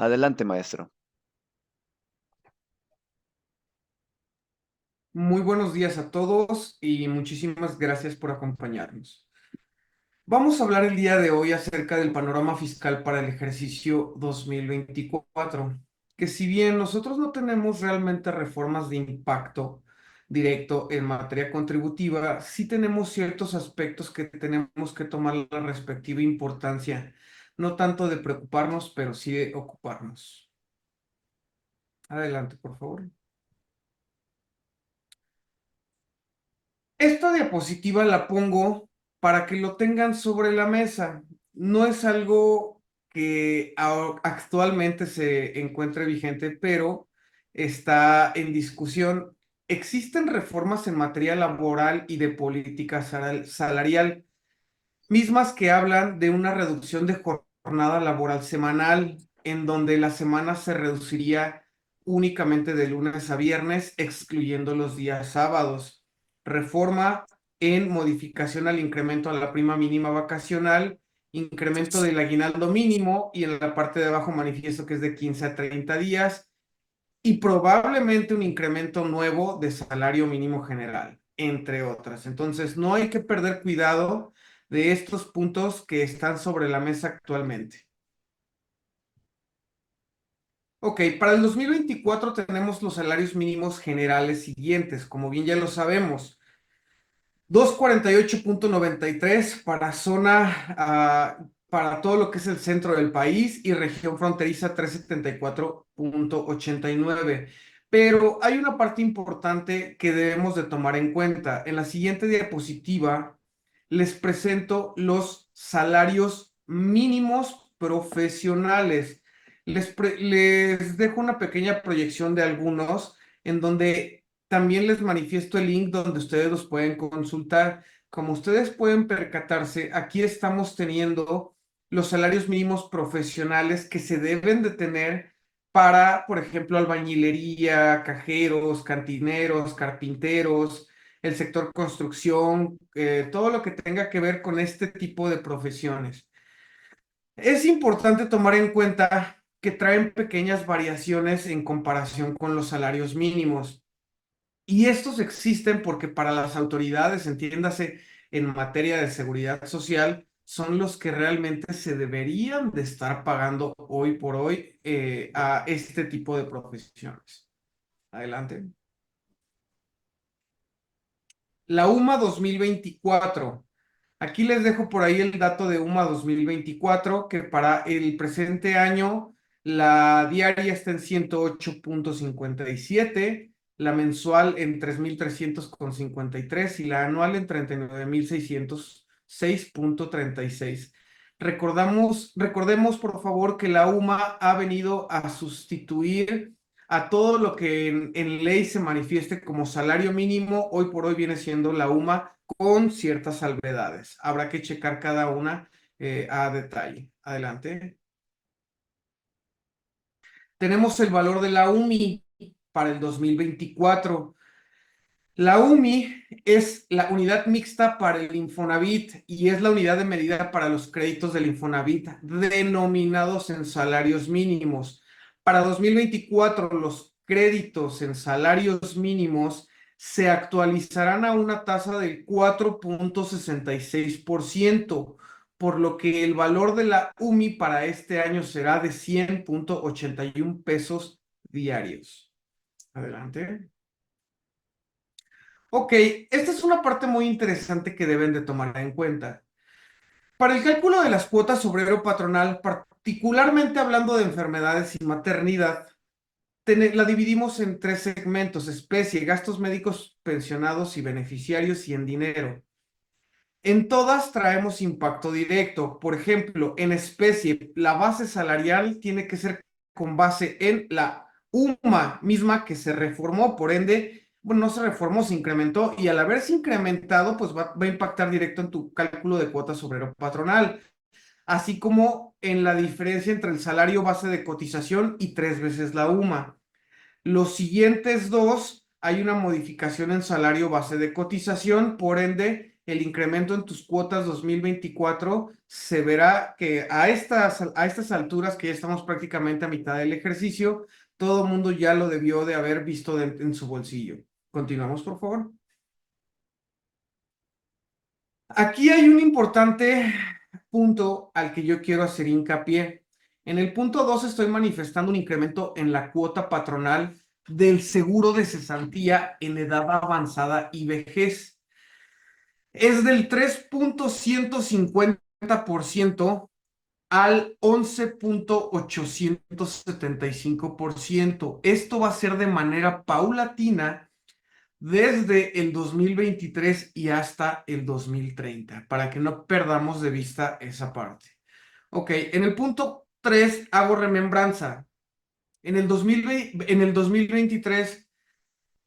Adelante, maestro. Muy buenos días a todos y muchísimas gracias por acompañarnos. Vamos a hablar el día de hoy acerca del panorama fiscal para el ejercicio 2024, que si bien nosotros no tenemos realmente reformas de impacto directo en materia contributiva, sí tenemos ciertos aspectos que tenemos que tomar la respectiva importancia, no tanto de preocuparnos, pero sí de ocuparnos. Adelante, por favor. Esta diapositiva la pongo para que lo tengan sobre la mesa. No es algo que actualmente se encuentre vigente, pero está en discusión. Existen reformas en materia laboral y de política salarial mismas que hablan de una reducción de jornada laboral semanal, en donde la semana se reduciría únicamente de lunes a viernes, excluyendo los días sábados. Reforma en modificación al incremento a la prima mínima vacacional, incremento del aguinaldo mínimo y en la parte de abajo manifiesto que es de 15 a 30 días y probablemente un incremento nuevo de salario mínimo general, entre otras. Entonces, no hay que perder cuidado de estos puntos que están sobre la mesa actualmente. Ok, para el 2024 tenemos los salarios mínimos generales siguientes, como bien ya lo sabemos. 248.93 para zona, para todo lo que es el centro del país y región fronteriza 374.89. Pero hay una parte importante que debemos de tomar en cuenta. En la siguiente diapositiva les presento los salarios mínimos profesionales. Les dejo una pequeña proyección de algunos en donde también les manifiesto el link donde ustedes los pueden consultar. Como ustedes pueden percatarse, aquí estamos teniendo los salarios mínimos profesionales que se deben de tener para, por ejemplo, albañilería, cajeros, cantineros, carpinteros, el sector construcción, todo lo que tenga que ver con este tipo de profesiones. Es importante tomar en cuenta que traen pequeñas variaciones en comparación con los salarios mínimos. Y estos existen porque para las autoridades, entiéndase, en materia de seguridad social, son los que realmente se deberían de estar pagando hoy por hoy a este tipo de profesiones. Adelante. La UMA 2024. Aquí les dejo por ahí el dato de UMA 2024, que para el presente año la diaria está en 108.57, la mensual en 3.300,53 y la anual en 39.606.36. Recordemos por favor que la UMA ha venido a sustituir a todo lo que en ley se manifieste como salario mínimo, hoy por hoy viene siendo la UMA con ciertas salvedades. Habrá que checar cada una a detalle. Adelante. Tenemos el valor de la UMI para el 2024. La UMI es la unidad mixta para el Infonavit y es la unidad de medida para los créditos del Infonavit denominados en salarios mínimos. Para 2024, los créditos en salarios mínimos se actualizarán a una tasa del 4.66%, por lo que el valor de la UMI para este año será de 100.81 pesos diarios. Adelante. Ok, esta es una parte muy interesante que deben de tomar en cuenta. Para el cálculo de las cuotas obrero patronal, particularmente hablando de enfermedades y maternidad, la dividimos en tres segmentos: especie, gastos médicos pensionados y beneficiarios y en dinero. En todas traemos impacto directo. Por ejemplo, en especie, la base salarial tiene que ser con base en la UMA misma que se reformó, por ende, bueno, no se reformó, se incrementó y al haberse incrementado, pues va a impactar directo en tu cálculo de cuotas obrero patronal, así como en la diferencia entre el salario base de cotización y 3 veces la UMA. Los siguientes dos, hay una modificación en salario base de cotización, por ende, el incremento en tus cuotas 2024, se verá que a estas alturas, que ya estamos prácticamente a mitad del ejercicio, todo el mundo ya lo debió de haber visto en su bolsillo. Continuamos, por favor. Aquí hay un importante punto al que yo quiero hacer hincapié. En el punto 2 estoy manifestando un incremento en la cuota patronal del seguro de cesantía en edad avanzada y vejez. Es del 3,150% al 11,875%. Esto va a ser de manera paulatina desde el 2023 y hasta el 2030, para que no perdamos de vista esa parte. Ok, en el punto 3 hago remembranza. En el 2023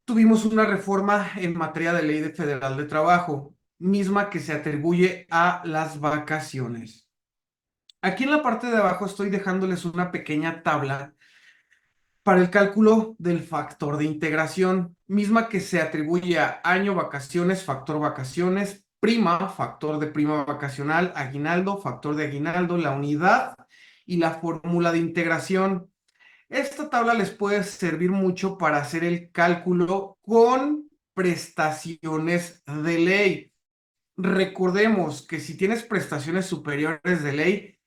tuvimos una reforma en materia de ley federal de trabajo, misma que se atribuye a las vacaciones. Aquí en la parte de abajo estoy dejándoles una pequeña tabla para el cálculo del factor de integración, misma que se atribuye a año vacaciones, factor vacaciones, prima, factor de prima vacacional, aguinaldo, factor de aguinaldo, la unidad y la fórmula de integración. Esta tabla les puede servir mucho para hacer el cálculo con prestaciones de ley. Recordemos que si tienes prestaciones superiores de ley,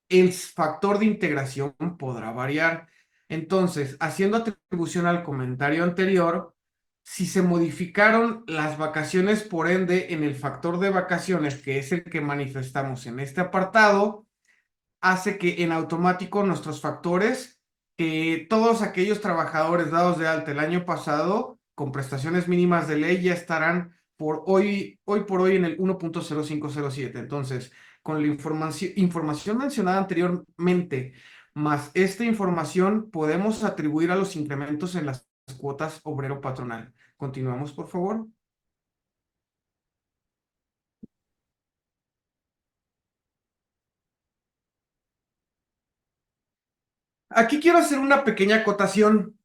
el factor de integración podrá variar. Entonces, haciendo atribución al comentario anterior, si se modificaron las vacaciones, por ende, en el factor de vacaciones, que es el que manifestamos en este apartado, hace que en automático nuestros factores, que todos aquellos trabajadores dados de alta el año pasado con prestaciones mínimas de ley ya estarán hoy por hoy en el 1,0507. Entonces, con la información mencionada anteriormente, más esta información, podemos atribuir a los incrementos en las cuotas obrero patronal. Continuamos, por favor. Aquí quiero hacer una pequeña acotación.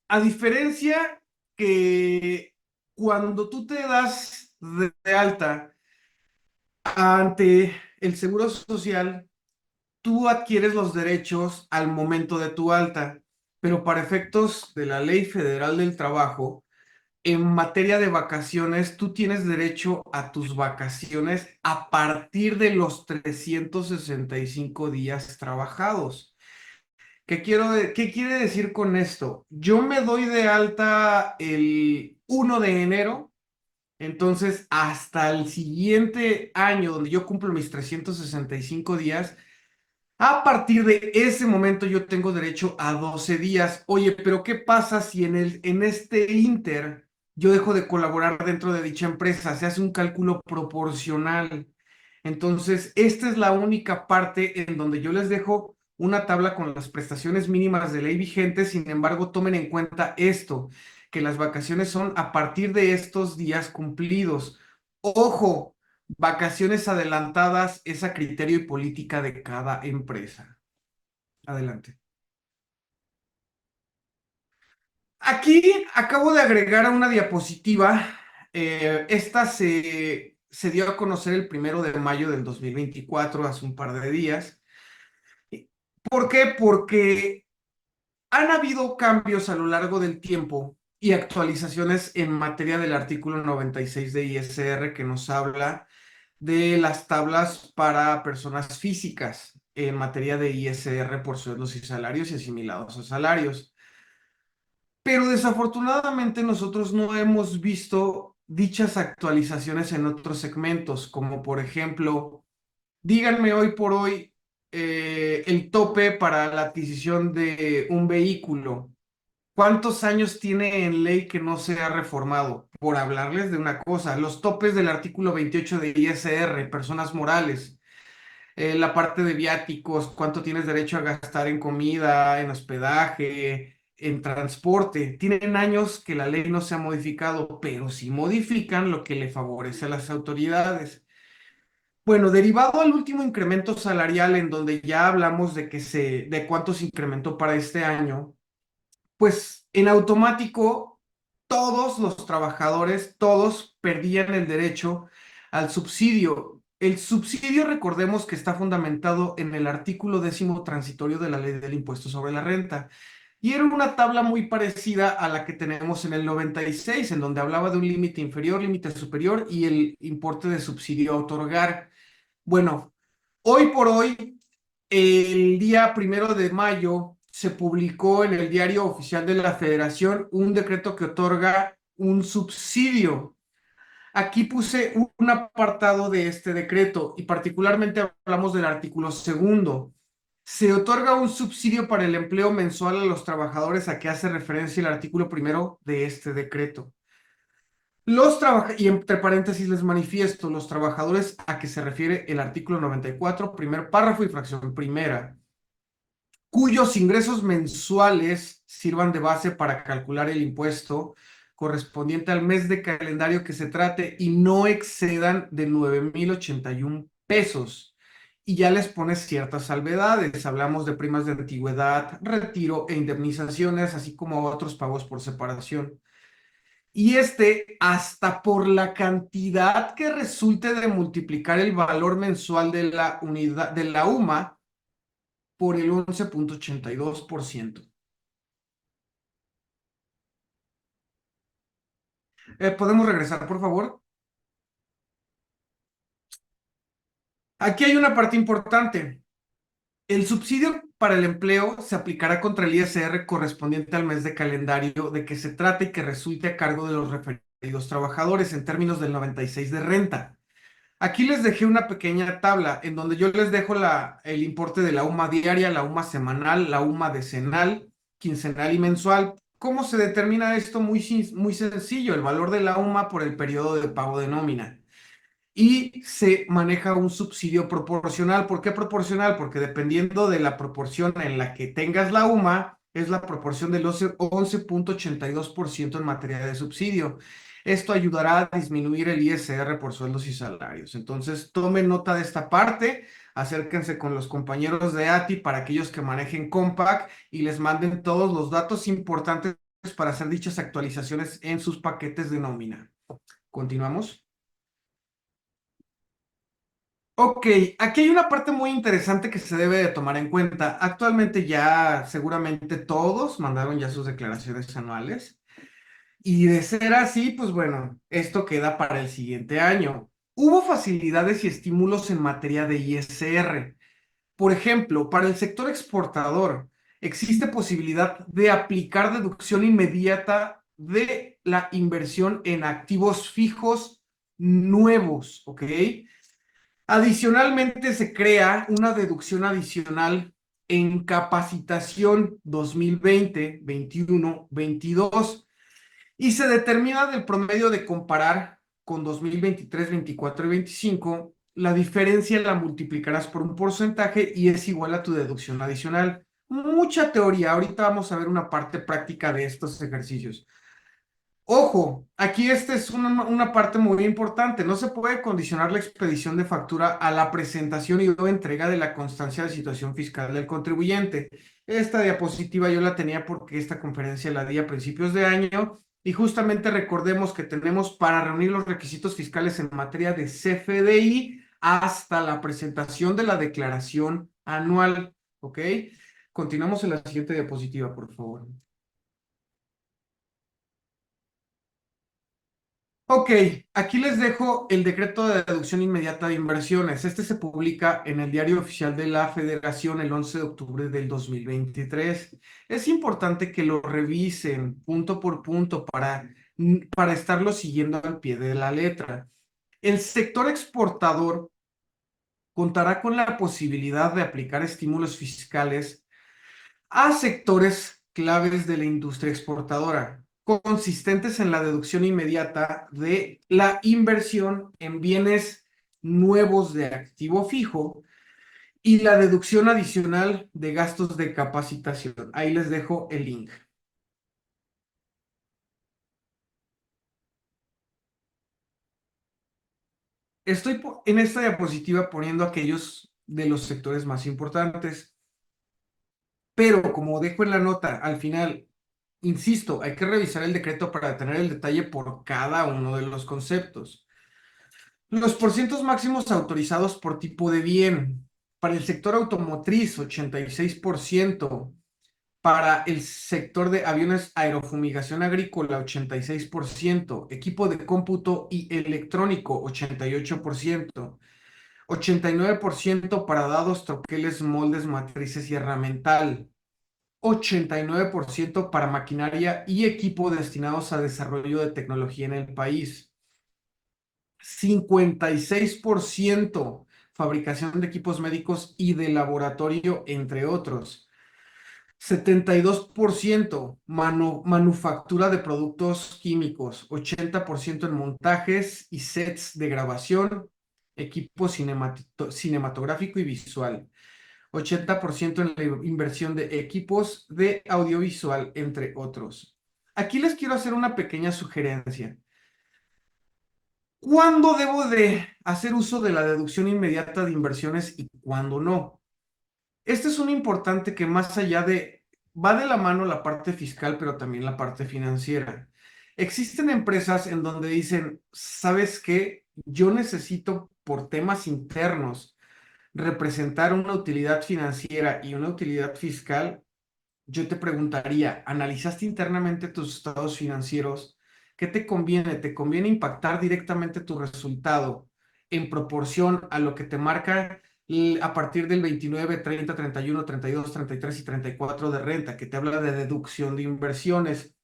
A diferencia que cuando tú te das de alta ante el Seguro Social, tú adquieres los derechos al momento de tu alta, pero para efectos de la Ley Federal del Trabajo, en materia de vacaciones, tú tienes derecho a tus vacaciones a partir de los 365 días trabajados. ¿Qué quiere decir con esto? Yo me doy de alta el 1 de enero, entonces hasta el siguiente año donde yo cumplo mis 365 días, a partir de ese momento yo tengo derecho a 12 días. Oye, pero ¿qué pasa si en este inter yo dejo de colaborar dentro de dicha empresa? Se hace un cálculo proporcional. Entonces, esta es la única parte en donde yo les dejo una tabla con las prestaciones mínimas de ley vigentes. Sin embargo, tomen en cuenta esto, que las vacaciones son a partir de estos días cumplidos. Ojo, vacaciones adelantadas es a criterio y política de cada empresa. Adelante. Aquí acabo de agregar a una diapositiva. Esta se dio a conocer el 1 de mayo del 2024, hace un par de días. ¿Por qué? Porque han habido cambios a lo largo del tiempo y actualizaciones en materia del artículo 96 de ISR, que nos habla de las tablas para personas físicas en materia de ISR por sueldos y salarios y asimilados a salarios. Pero desafortunadamente nosotros no hemos visto dichas actualizaciones en otros segmentos, como por ejemplo, díganme hoy por hoy el tope para la adquisición de un vehículo. ¿Cuántos años tiene en ley que no se ha reformado? Por hablarles de una cosa, los topes del artículo 28 de ISR, personas morales, la parte de viáticos, cuánto tienes derecho a gastar en comida, en hospedaje, en transporte. Tienen años que la ley no se ha modificado, pero sí modifican lo que le favorece a las autoridades. Bueno, derivado al último incremento salarial en donde ya hablamos de cuánto se incrementó para este año, pues en automático todos los trabajadores, todos perdían el derecho al subsidio. El subsidio, recordemos que está fundamentado en el artículo 10º transitorio de la Ley del Impuesto sobre la Renta. Y era una tabla muy parecida a la que tenemos en el 96, en donde hablaba de un límite inferior, límite superior y el importe de subsidio a otorgar. Bueno, hoy por hoy, el día 1 de mayo, se publicó en el Diario Oficial de la Federación un decreto que otorga un subsidio. Aquí puse un apartado de este decreto y particularmente hablamos del artículo 2º. Se otorga un subsidio para el empleo mensual a los trabajadores a que hace referencia el artículo 1 de este decreto. Y entre paréntesis les manifiesto, los trabajadores a que se refiere el artículo 94, primer párrafo y fracción primera, cuyos ingresos mensuales sirvan de base para calcular el impuesto correspondiente al mes de calendario que se trate y no excedan de 9,081 pesos. Y ya les pones ciertas salvedades. Hablamos de primas de antigüedad, retiro e indemnizaciones, así como otros pagos por separación. Y hasta por la cantidad que resulte de multiplicar el valor mensual de la unidad de la UMA por el 11,82%. ¿Podemos regresar, por favor? Aquí hay una parte importante. El subsidio para el empleo se aplicará contra el ISR correspondiente al mes de calendario de que se trate y que resulte a cargo de los referidos trabajadores en términos del 96 de renta. Aquí les dejé una pequeña tabla en donde yo les dejo el importe de la UMA diaria, la UMA semanal, la UMA decenal, quincenal y mensual. ¿Cómo se determina esto? Muy sencillo, el valor de la UMA por el periodo de pago de nómina. Y se maneja un subsidio proporcional. ¿Por qué proporcional? Porque dependiendo de la proporción en la que tengas la UMA, es la proporción del 11,82% en materia de subsidio. Esto ayudará a disminuir el ISR por sueldos y salarios. Entonces, tomen nota de esta parte, acérquense con los compañeros de ATI para aquellos que manejen Compact y les manden todos los datos importantes para hacer dichas actualizaciones en sus paquetes de nómina. ¿Continuamos? Ok, aquí hay una parte muy interesante que se debe de tomar en cuenta. Actualmente ya seguramente todos mandaron ya sus declaraciones anuales y de ser así, pues bueno, esto queda para el siguiente año. Hubo facilidades y estímulos en materia de ISR. Por ejemplo, para el sector exportador existe posibilidad de aplicar deducción inmediata de la inversión en activos fijos nuevos, ¿ok? Adicionalmente, se crea una deducción adicional en capacitación 2020, 21, 22 y se determina del promedio de comparar con 2023, 24 y 25. La diferencia la multiplicarás por un porcentaje y es igual a tu deducción adicional. Mucha teoría. Ahorita vamos a ver una parte práctica de estos ejercicios. Ojo, aquí esta es una parte muy importante. No se puede condicionar la expedición de factura a la presentación y o entrega de la constancia de situación fiscal del contribuyente. Esta diapositiva yo la tenía porque esta conferencia la di a principios de año y justamente recordemos que tenemos para reunir los requisitos fiscales en materia de CFDI hasta la presentación de la declaración anual. ¿Ok? Continuamos en la siguiente diapositiva, por favor. Ok, aquí les dejo el decreto de deducción inmediata de inversiones. Este se publica en el Diario Oficial de la Federación el 11 de octubre del 2023. Es importante que lo revisen punto por punto para estarlo siguiendo al pie de la letra. El sector exportador contará con la posibilidad de aplicar estímulos fiscales a sectores claves de la industria exportadora, consistentes en la deducción inmediata de la inversión en bienes nuevos de activo fijo y la deducción adicional de gastos de capacitación. Ahí les dejo el link. Estoy en esta diapositiva poniendo aquellos de los sectores más importantes, pero como dejo en la nota al final, insisto, hay que revisar el decreto para tener el detalle por cada uno de los conceptos. Los porcientos máximos autorizados por tipo de bien. Para el sector automotriz, 86%. Para el sector de aviones, aerofumigación agrícola, 86%. Equipo de cómputo y electrónico, 88%. 89% para dados, troqueles, moldes, matrices y herramental. 89% para maquinaria y equipo destinados a desarrollo de tecnología en el país. 56% fabricación de equipos médicos y de laboratorio, entre otros. 72% manufactura de productos químicos. 80% en montajes y sets de grabación, equipo cinematográfico y visual. 80% en la inversión de equipos de audiovisual, entre otros. Aquí les quiero hacer una pequeña sugerencia. ¿Cuándo debo de hacer uso de la deducción inmediata de inversiones y cuándo no? Este es un importante que más allá de, va de la mano la parte fiscal, pero también la parte financiera. Existen empresas en donde dicen, ¿sabes qué? Yo necesito por temas internos representar una utilidad financiera y una utilidad fiscal. Yo te preguntaría, ¿analizaste internamente tus estados financieros? ¿Qué te conviene? ¿Te conviene impactar directamente tu resultado en proporción a lo que te marca a partir del 29, 30, 31, 32, 33 y 34 de renta, que te habla de deducción de inversiones?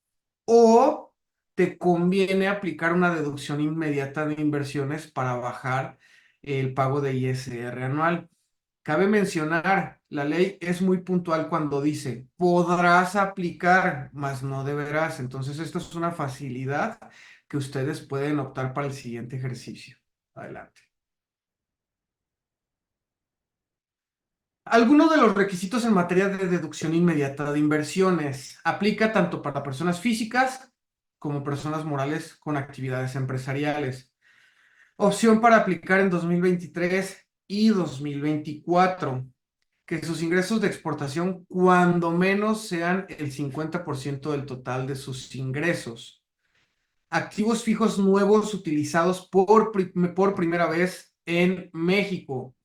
¿O te conviene aplicar una deducción inmediata de inversiones para bajar el pago de ISR anual? Cabe mencionar, la ley es muy puntual cuando dice, podrás aplicar, mas no deberás. Entonces, esto es una facilidad que ustedes pueden optar para el siguiente ejercicio. Adelante. Algunos de los requisitos en materia de deducción inmediata de inversiones aplica tanto para personas físicas como personas morales con actividades empresariales. Opción para aplicar en 2023 y 2024. Que sus ingresos de exportación cuando menos sean el 50% del total de sus ingresos. Activos fijos nuevos utilizados por primera vez en México.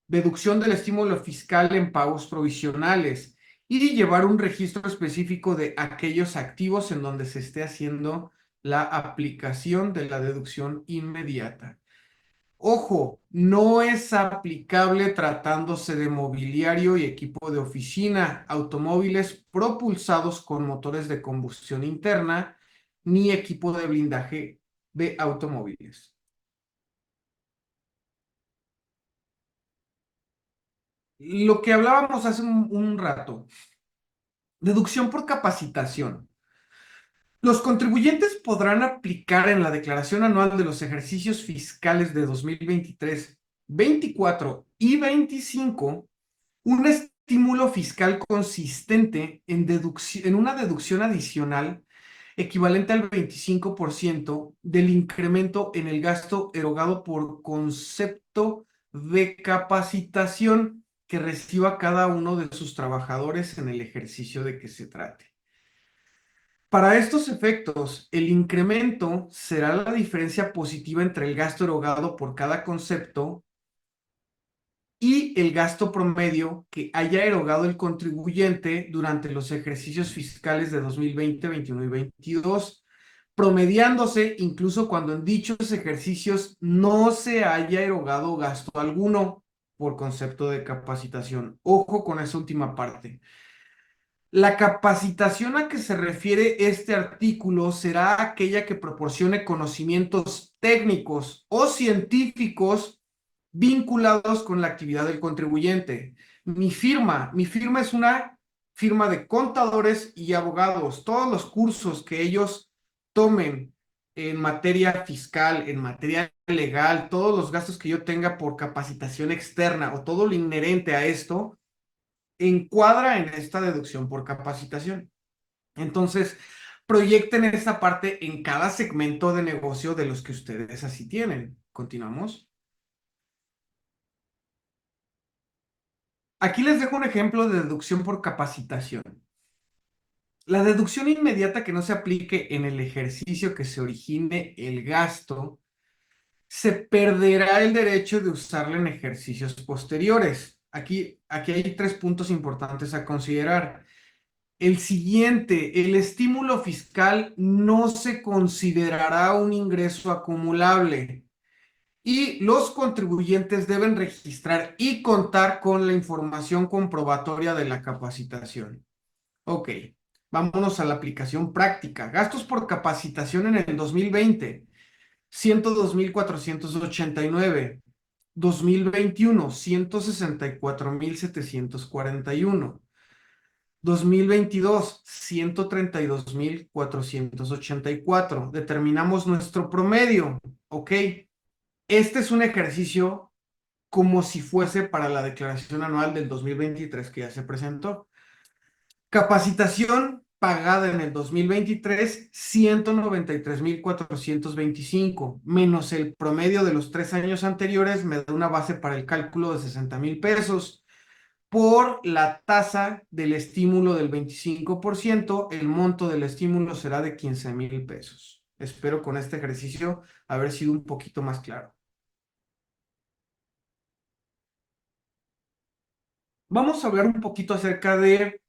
Deducción del estímulo fiscal en pagos provisionales. Y llevar un registro específico de aquellos activos en donde se esté haciendo la aplicación de la deducción inmediata. Ojo, no es aplicable tratándose de mobiliario y equipo de oficina, automóviles propulsados con motores de combustión interna, ni equipo de blindaje de automóviles. Lo que hablábamos hace un rato, deducción por capacitación. Los contribuyentes podrán aplicar en la declaración anual de los ejercicios fiscales de 2023, 24 y 25 un estímulo fiscal consistente en una deducción adicional equivalente al 25% del incremento en el gasto erogado por concepto de capacitación que reciba cada uno de sus trabajadores en el ejercicio de que se trate. Para estos efectos, el incremento será la diferencia positiva entre el gasto erogado por cada concepto y el gasto promedio que haya erogado el contribuyente durante los ejercicios fiscales de 2020, 21 y 22, promediándose incluso cuando en dichos ejercicios no se haya erogado gasto alguno por concepto de capacitación. Ojo con esa última parte. La capacitación a que se refiere este artículo será aquella que proporcione conocimientos técnicos o científicos vinculados con la actividad del contribuyente. Mi firma es una firma de contadores y abogados. Todos los cursos que ellos tomen en materia fiscal, en materia legal, todos los gastos que yo tenga por capacitación externa o todo lo inherente a esto, encuadra en esta deducción por capacitación. Entonces, proyecten esa parte en cada segmento de negocio de los que ustedes así tienen. Continuamos. Aquí les dejo un ejemplo de deducción por capacitación. La deducción inmediata que no se aplique en el ejercicio que se origine el gasto se perderá el derecho de usarla en ejercicios posteriores. Aquí hay tres puntos importantes a considerar. El siguiente, el estímulo fiscal no se considerará un ingreso acumulable y los contribuyentes deben registrar y contar con la información comprobatoria de la capacitación. Ok, vámonos a la aplicación práctica. Gastos por capacitación en el 2020, 102,489. 2021, 164,741. 2022, 132,484. Determinamos nuestro promedio. Ok, este es un ejercicio como si fuese para la declaración anual del 2023 que ya se presentó. Capacitación pagada en el 2023, 193,425, menos el promedio de los 3 años anteriores, me da una base para el cálculo de 60,000 pesos. Por la tasa del estímulo del 25%, el monto del estímulo será de 15,000 pesos. Espero con este ejercicio haber sido un poquito más claro. Vamos a hablar un poquito acerca de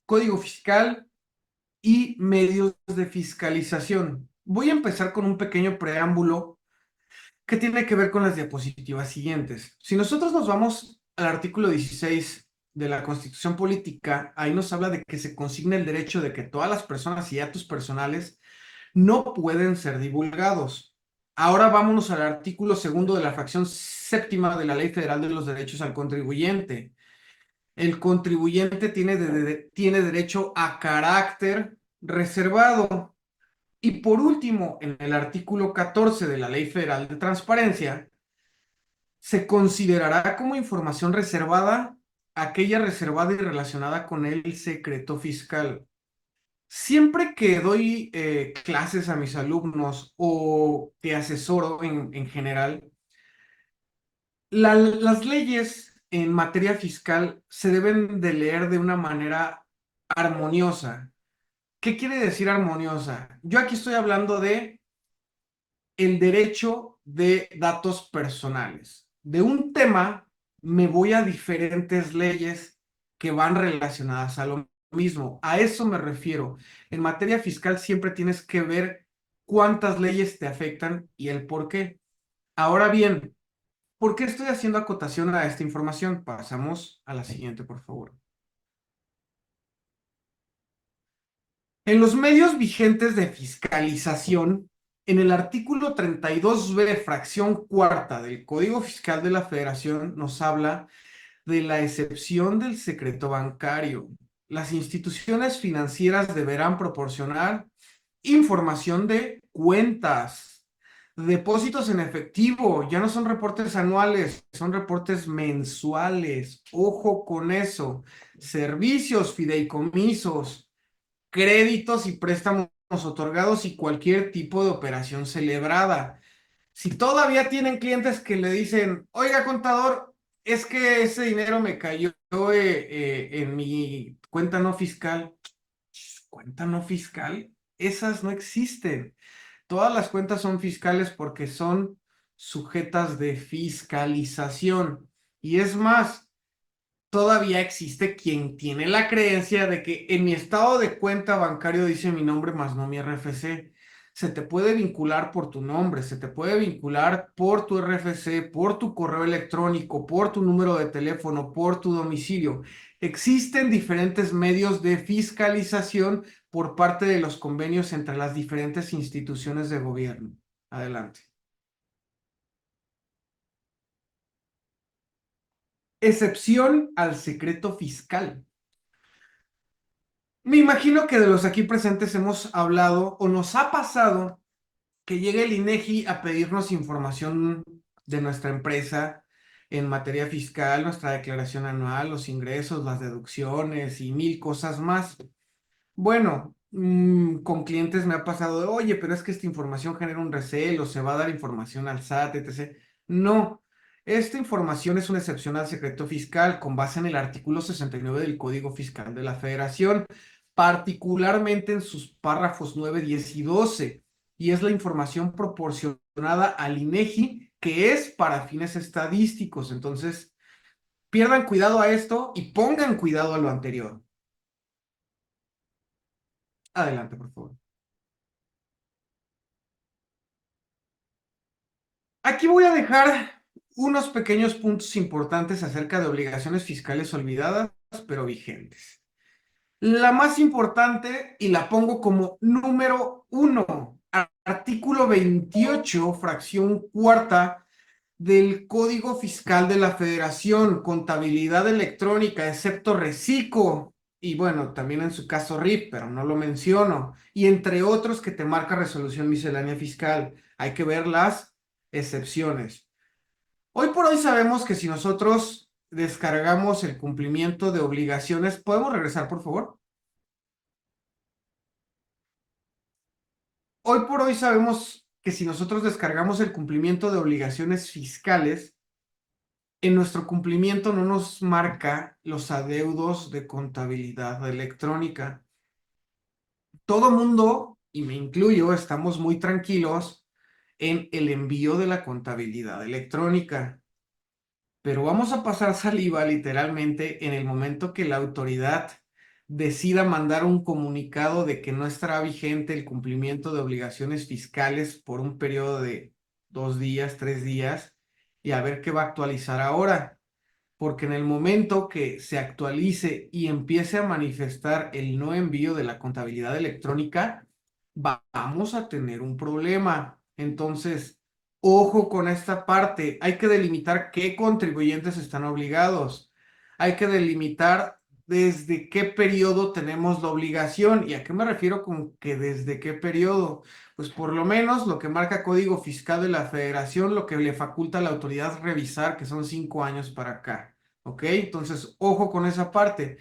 código fiscal y medios de fiscalización. Voy a empezar con un pequeño preámbulo que tiene que ver con las diapositivas siguientes. Si nosotros nos vamos al artículo 16 de la Constitución Política, ahí nos habla de que se consigna el derecho de que todas las personas y datos personales no pueden ser divulgados. Ahora vámonos al artículo segundo de la fracción séptima de la Ley Federal de los Derechos al Contribuyente. El contribuyente tiene derecho a carácter reservado. Y por último, en el artículo 14 de la Ley Federal de Transparencia, se considerará como información reservada aquella reservada y relacionada con el secreto fiscal. Siempre que doy clases a mis alumnos o que asesoro en general, las leyes en materia fiscal se deben de leer de una manera armoniosa. ¿Qué quiere decir armoniosa? Yo aquí estoy hablando de el derecho de datos personales. De un tema me voy a diferentes leyes que van relacionadas a lo mismo. A eso me refiero. En materia fiscal siempre tienes que ver cuántas leyes te afectan y el por qué. Ahora bien, ¿por qué estoy haciendo acotación a esta información? Pasamos a la siguiente, por favor. En los medios vigentes de fiscalización, en el artículo 32b, fracción cuarta del Código Fiscal de la Federación, nos habla de la excepción del secreto bancario. Las instituciones financieras deberán proporcionar información de cuentas, depósitos en efectivo, ya no son reportes anuales, son reportes mensuales. Ojo con eso. Servicios, fideicomisos, créditos y préstamos otorgados y cualquier tipo de operación celebrada. Si todavía tienen clientes que le dicen, oiga, contador, es que ese dinero me cayó en mi cuenta no fiscal. ¿Cuenta no fiscal? Esas no existen. Todas las cuentas son fiscales porque son sujetas de fiscalización. Y es más, todavía existe quien tiene la creencia de que en mi estado de cuenta bancario dice mi nombre más no mi RFC. Se te puede vincular por tu nombre, se te puede vincular por tu RFC, por tu correo electrónico, por tu número de teléfono, por tu domicilio. Existen diferentes medios de fiscalización por parte de los convenios entre las diferentes instituciones de gobierno. Adelante. Excepción al secreto fiscal. Me imagino que de los aquí presentes hemos hablado o nos ha pasado que llegue el INEGI a pedirnos información de nuestra empresa en materia fiscal, nuestra declaración anual, los ingresos, las deducciones y mil cosas más. Bueno, con clientes me ha pasado de, oye, pero es que esta información genera un recelo, se va a dar información al SAT, etc. No, esta información es una excepción al secreto fiscal con base en el artículo 69 del Código Fiscal de la Federación, particularmente en sus párrafos 9, 10 y 12. y es la información proporcionada al INEGI, que es para fines estadísticos. Entonces, pierdan cuidado a esto y pongan cuidado a lo anterior. Adelante, por favor. Aquí voy a dejar unos pequeños puntos importantes acerca de obligaciones fiscales olvidadas, pero vigentes. La más importante, y la pongo como número uno, artículo 28, fracción cuarta del Código Fiscal de la Federación, contabilidad electrónica, excepto Recico, y bueno, también en su caso RIF, pero no lo menciono, y entre otros que te marca resolución miscelánea fiscal. Hay que ver las excepciones. Hoy por hoy sabemos que si nosotros descargamos el cumplimiento de obligaciones, ¿podemos regresar, por favor? Hoy por hoy sabemos que si nosotros descargamos el cumplimiento de obligaciones fiscales, en nuestro cumplimiento no nos marca los adeudos de contabilidad electrónica. Todo mundo, y me incluyo, estamos muy tranquilos en el envío de la contabilidad electrónica. Pero vamos a pasar saliva literalmente en el momento que la autoridad decida mandar un comunicado de que no estará vigente el cumplimiento de obligaciones fiscales por un periodo de 2 días, 3 días, y a ver qué va a actualizar ahora. Porque en el momento que se actualice y empiece a manifestar el no envío de la contabilidad electrónica, vamos a tener un problema. Entonces, ojo con esta parte. Hay que delimitar qué contribuyentes están obligados. Hay que delimitar desde qué periodo tenemos la obligación. ¿Y a qué me refiero con que desde qué periodo? Pues por lo menos lo que marca Código Fiscal de la Federación, lo que le faculta a la autoridad revisar, que son 5 años para acá. ¿Ok? Entonces, ojo con esa parte.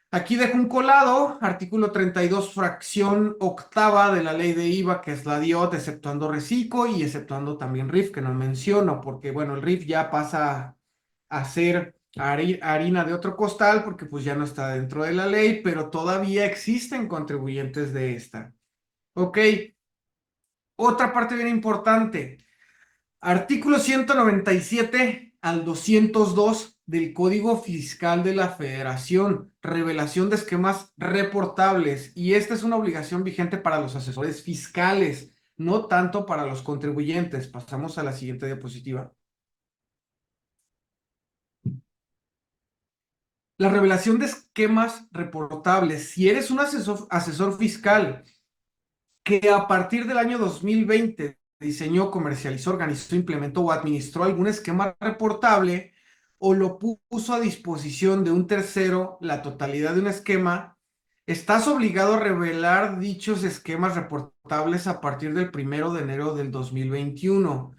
Aquí dejo un colado, artículo 32, fracción octava de la ley de IVA, que es la DIOT, exceptuando reciclo y exceptuando también RIF, que no menciono, porque bueno, el RIF ya pasa a ser harina de otro costal, porque pues ya no está dentro de la ley, pero todavía existen contribuyentes de esta. Ok, otra parte bien importante. Artículo 197 al 202 del Código Fiscal de la Federación, revelación de esquemas reportables. Y esta es una obligación vigente para los asesores fiscales, no tanto para los contribuyentes. Pasamos a la siguiente diapositiva. La revelación de esquemas reportables. Si eres un asesor fiscal que a partir del año 2020 diseñó, comercializó, organizó, implementó o administró algún esquema reportable o lo puso a disposición de un tercero la totalidad de un esquema, estás obligado a revelar dichos esquemas reportables a partir del 1 de enero del 2021.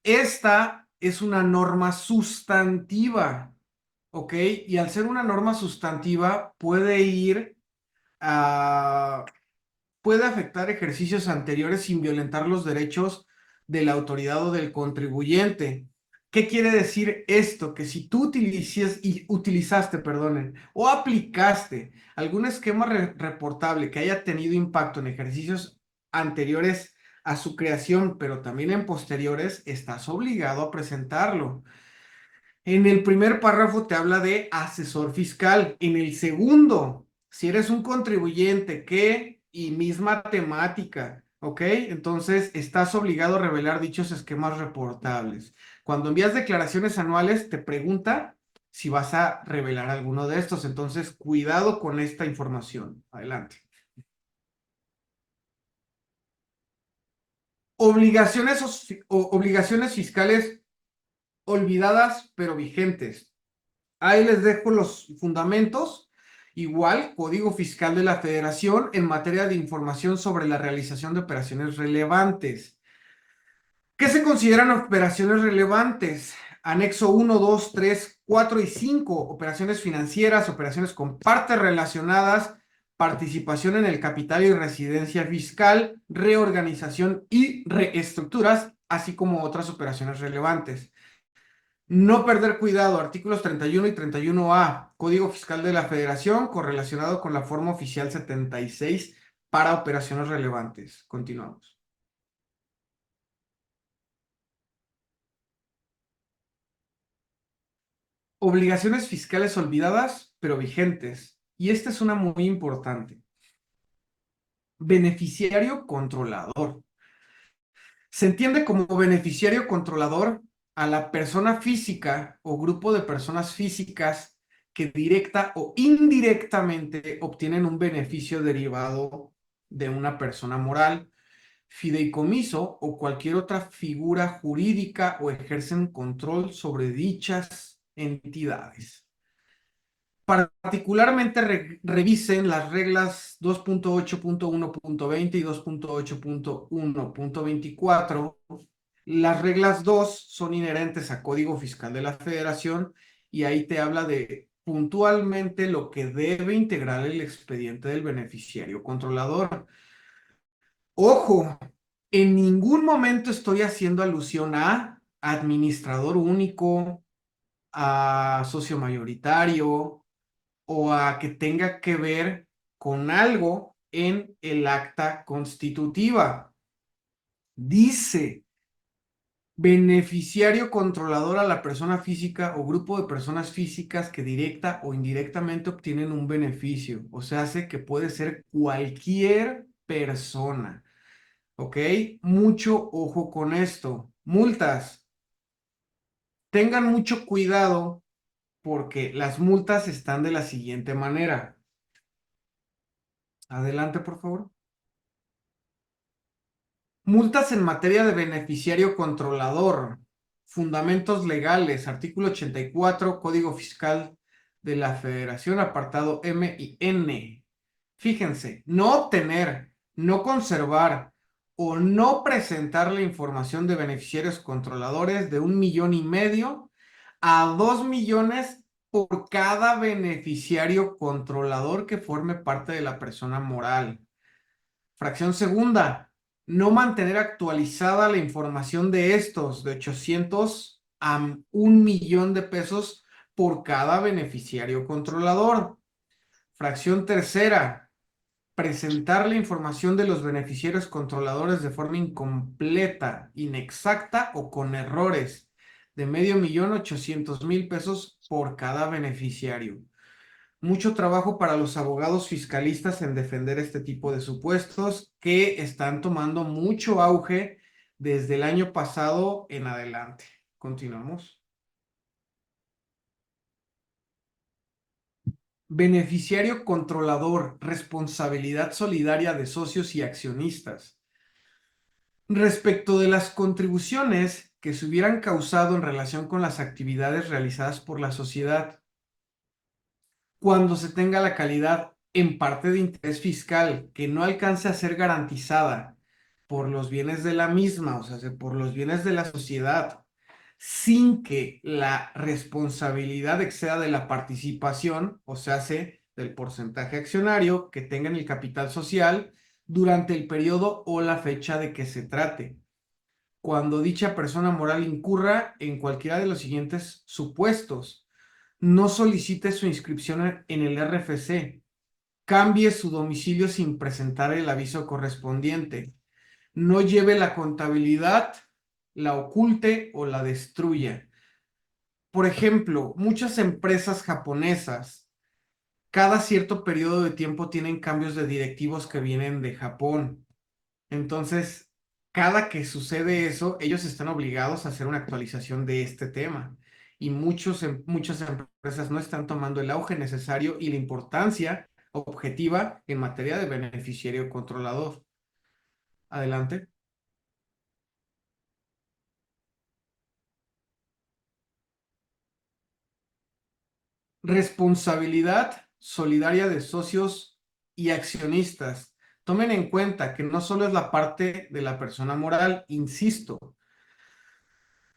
Esta es una norma sustantiva, ¿ok? Y al ser una norma sustantiva puede ir a puede afectar ejercicios anteriores sin violentar los derechos de la autoridad o del contribuyente. ¿Qué quiere decir esto? Que si tú utilizaste, perdonen, o aplicaste algún esquema reportable que haya tenido impacto en ejercicios anteriores a su creación, pero también en posteriores, estás obligado a presentarlo. En el primer párrafo te habla de asesor fiscal. En el segundo, si eres un contribuyente que, y misma temática, ¿ok? Entonces estás obligado a revelar dichos esquemas reportables. Cuando envías declaraciones anuales, te pregunta si vas a revelar alguno de estos. Entonces, cuidado con esta información. Adelante. Obligaciones fiscales olvidadas pero vigentes. Ahí les dejo los fundamentos. Igual, Código Fiscal de la Federación en materia de información sobre la realización de operaciones relevantes. ¿Qué se consideran operaciones relevantes? Anexo 1, 2, 3, 4 y 5. Operaciones financieras, operaciones con partes relacionadas, participación en el capital y residencia fiscal, reorganización y reestructuras, así como otras operaciones relevantes. No perder cuidado, artículos 31 y 31A, Código Fiscal de la Federación, correlacionado con la forma oficial 76 para operaciones relevantes. Continuamos. Obligaciones fiscales olvidadas, pero vigentes. Y esta es una muy importante. Beneficiario controlador. Se entiende como beneficiario controlador a la persona física o grupo de personas físicas que directa o indirectamente obtienen un beneficio derivado de una persona moral, fideicomiso o cualquier otra figura jurídica o ejercen control sobre dichas entidades. Particularmente revisen las reglas 2.8.1.20 y 2.8.1.24. Las reglas 2 son inherentes a Código Fiscal de la Federación y ahí te habla de puntualmente lo que debe integrar el expediente del beneficiario controlador. Ojo, en ningún momento estoy haciendo alusión a administrador único, a socio mayoritario o a que tenga que ver con algo en el acta constitutiva. Dice, beneficiario controlador a la persona física o grupo de personas físicas que directa o indirectamente obtienen un beneficio. O sea, hace que puede ser cualquier persona. ¿Ok? Mucho ojo con esto. Multas. Tengan mucho cuidado porque las multas están de la siguiente manera. Adelante, por favor. Multas en materia de beneficiario controlador. Fundamentos legales. Artículo 84, Código Fiscal de la Federación, apartado M y N. Fíjense, no obtener, no conservar o no presentar la información de beneficiarios controladores de 1,500,000 a 2,000,000 por cada beneficiario controlador que forme parte de la persona moral. Fracción segunda, no mantener actualizada la información de estos de 800 a 1,000,000 de pesos por cada beneficiario controlador. Fracción tercera, presentar la información de los beneficiarios controladores de forma incompleta, inexacta o con errores de 500,800,000 pesos por cada beneficiario. Mucho trabajo para los abogados fiscalistas en defender este tipo de supuestos que están tomando mucho auge desde el año pasado en adelante. Continuamos. Beneficiario controlador, responsabilidad solidaria de socios y accionistas. Respecto de las contribuciones que se hubieran causado en relación con las actividades realizadas por la sociedad, cuando se tenga la calidad en parte de interés fiscal que no alcance a ser garantizada por los bienes de la misma, o sea, por los bienes de la sociedad, sin que la responsabilidad exceda de la participación, o sea, del porcentaje accionario que tenga en el capital social durante el periodo o la fecha de que se trate. Cuando dicha persona moral incurra en cualquiera de los siguientes supuestos: no solicite su inscripción en el RFC, cambie su domicilio sin presentar el aviso correspondiente, no lleve la contabilidad, la oculte o la destruya. Por ejemplo, muchas empresas japonesas cada cierto periodo de tiempo tienen cambios de directivos que vienen de Japón. Entonces, cada que sucede eso, ellos están obligados a hacer una actualización de este tema. Y muchas empresas no están tomando el auge necesario y la importancia objetiva en materia de beneficiario controlador. Adelante. Responsabilidad solidaria de socios y accionistas. Tomen en cuenta que no solo es la parte de la persona moral, insisto,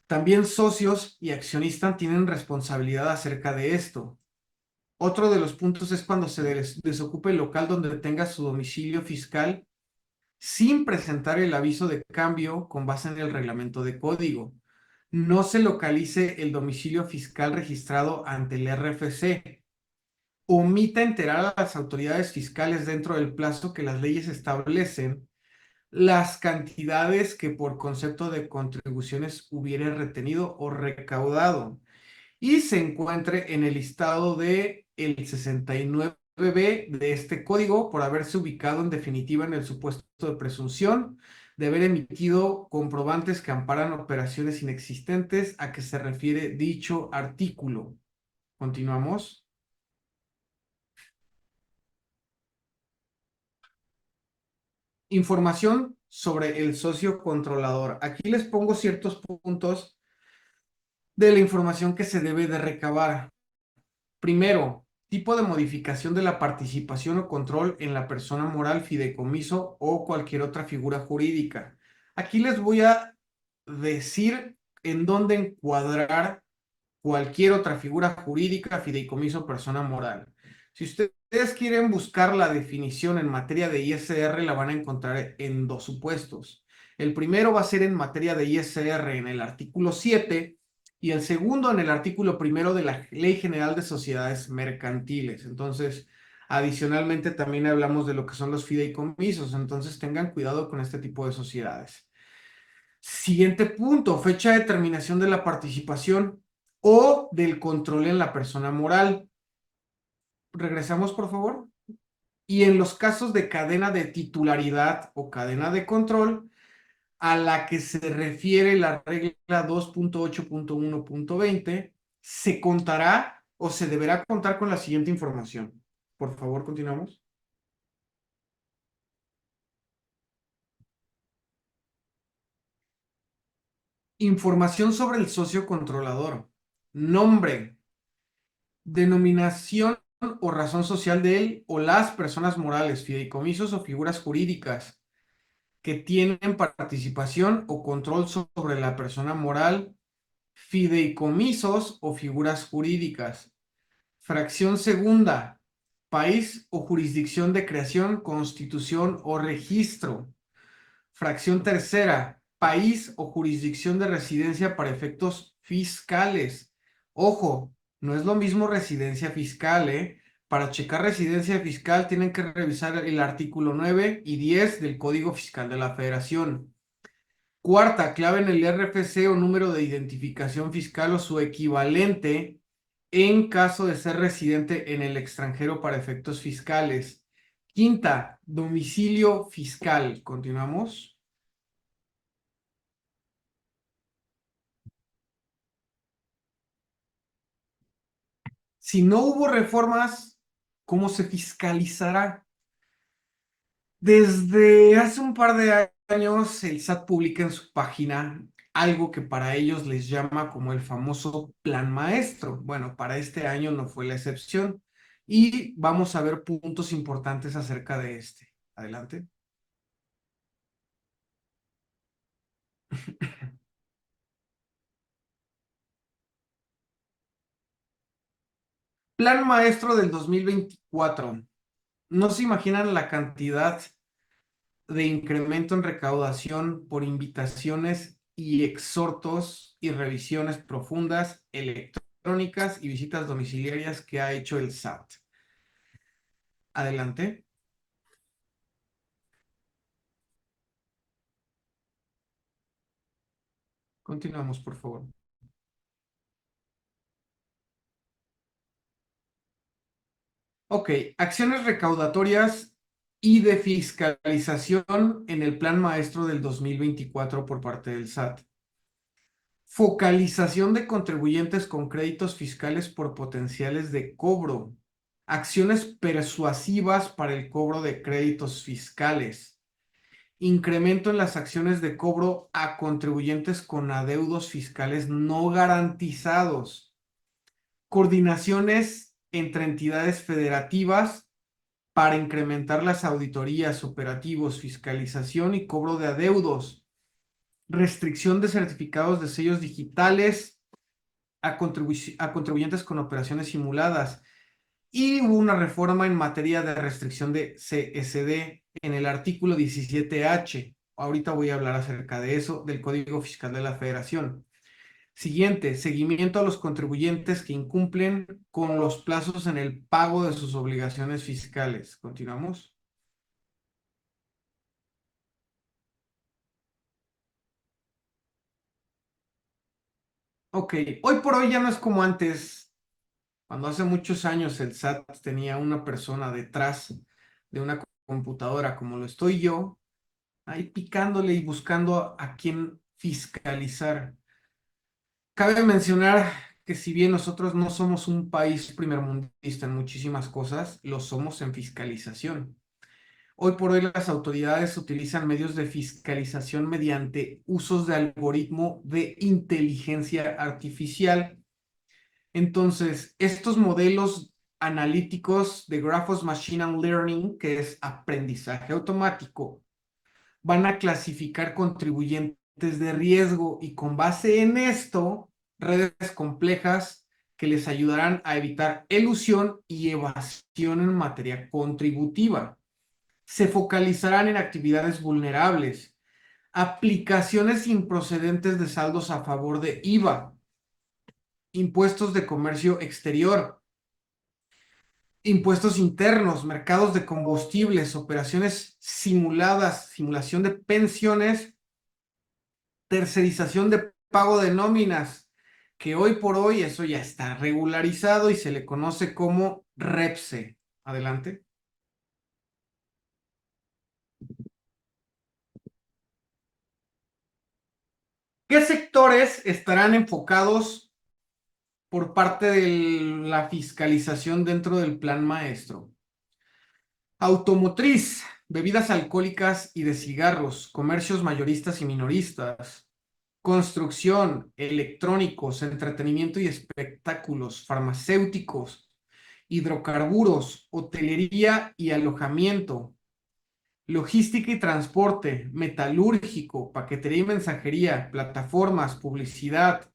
también socios y accionistas tienen responsabilidad acerca de esto. Otro de los puntos es cuando se desocupe el local donde tenga su domicilio fiscal sin presentar el aviso de cambio con base en el reglamento de código. No se localice el domicilio fiscal registrado ante el RFC. Omita enterar a las autoridades fiscales dentro del plazo que las leyes establecen las cantidades que por concepto de contribuciones hubiere retenido o recaudado. y se encuentre en el listado de el 69B de este código por haberse ubicado en definitiva en el supuesto de presunción de haber emitido comprobantes que amparan operaciones inexistentes a que se refiere dicho artículo. Continuamos. Información sobre el socio controlador. Aquí les pongo ciertos puntos de la información que se debe de recabar. Primero, tipo de modificación de la participación o control en la persona moral, fideicomiso o cualquier otra figura jurídica. Aquí les voy a decir en dónde encuadrar cualquier otra figura jurídica, fideicomiso, persona moral. Si ustedes quieren buscar la definición en materia de ISR, la van a encontrar en dos supuestos. El primero va a ser en materia de ISR en el artículo 7 y el segundo en el artículo primero de la Ley General de Sociedades Mercantiles. Entonces, adicionalmente también hablamos de lo que son los fideicomisos, entonces tengan cuidado con este tipo de sociedades. Siguiente punto, fecha de terminación de la participación o del control en la persona moral. Regresamos, por favor. Y en los casos de cadena de titularidad o cadena de control, a la que se refiere la regla 2.8.1.20, se contará o se deberá contar con la siguiente información. Por favor, continuamos. Información sobre el socio controlador. Nombre, denominación o razón social de él o las personas morales, fideicomisos o figuras jurídicas que tienen participación o control sobre la persona moral, fideicomisos o figuras jurídicas. Fracción segunda, país o jurisdicción de creación, constitución o registro. Fracción tercera, país o jurisdicción de residencia para efectos fiscales. Ojo, no es lo mismo residencia fiscal, ¿eh? Para checar residencia fiscal tienen que revisar el artículo 9 y 10 del Código Fiscal de la Federación. Cuarta, clave en el RFC o número de identificación fiscal o su equivalente en caso de ser residente en el extranjero para efectos fiscales. Quinta, domicilio fiscal. Continuamos. Si no hubo reformas, ¿cómo se fiscalizará? Desde hace un par de años, el SAT publica en su página algo que para ellos les llama como el famoso plan maestro. Bueno, para este año no fue la excepción y vamos a ver puntos importantes acerca de este. Adelante. Plan maestro del 2024. No se imaginan la cantidad de incremento en recaudación por invitaciones y exhortos y revisiones profundas electrónicas y visitas domiciliarias que ha hecho el SAT. Adelante. Continuamos, por favor. Ok, acciones recaudatorias y de fiscalización en el Plan Maestro del 2024 por parte del SAT. Focalización de contribuyentes con créditos fiscales por potenciales de cobro. Acciones persuasivas para el cobro de créditos fiscales. Incremento en las acciones de cobro a contribuyentes con adeudos fiscales no garantizados. Coordinaciones entre entidades federativas para incrementar las auditorías, operativos, fiscalización y cobro de adeudos. Restricción de certificados de sellos digitales a contribuyentes con operaciones simuladas. Y hubo una reforma en materia de restricción de CSD en el artículo 17H. Ahorita voy a hablar acerca de eso, del Código Fiscal de la Federación. Siguiente, seguimiento a los contribuyentes que incumplen con los plazos en el pago de sus obligaciones fiscales. Continuamos. Ok, hoy por hoy ya no es como antes, cuando hace muchos años el SAT tenía una persona detrás de una computadora como lo estoy yo, ahí picándole y buscando a quién fiscalizar. Cabe mencionar que si bien nosotros no somos un país primermundista en muchísimas cosas, lo somos en fiscalización. Hoy por hoy las autoridades utilizan medios de fiscalización mediante usos de algoritmo de inteligencia artificial. Entonces, estos modelos analíticos de Graphos Machine Learning, que es aprendizaje automático, van a clasificar contribuyentes de riesgo y con base en esto, redes complejas que les ayudarán a evitar elusión y evasión en materia contributiva. Se focalizarán en actividades vulnerables, aplicaciones improcedentes de saldos a favor de IVA, impuestos de comercio exterior, impuestos internos, mercados de combustibles, operaciones simuladas, simulación de pensiones, tercerización de pago de nóminas, que hoy por hoy eso ya está regularizado y se le conoce como REPSE. Adelante. ¿Qué sectores estarán enfocados por parte de la fiscalización dentro del plan maestro? Automotriz, bebidas alcohólicas y de cigarros, comercios mayoristas y minoristas, construcción, electrónicos, entretenimiento y espectáculos, farmacéuticos, hidrocarburos, hotelería y alojamiento, logística y transporte, metalúrgico, paquetería y mensajería, plataformas, publicidad,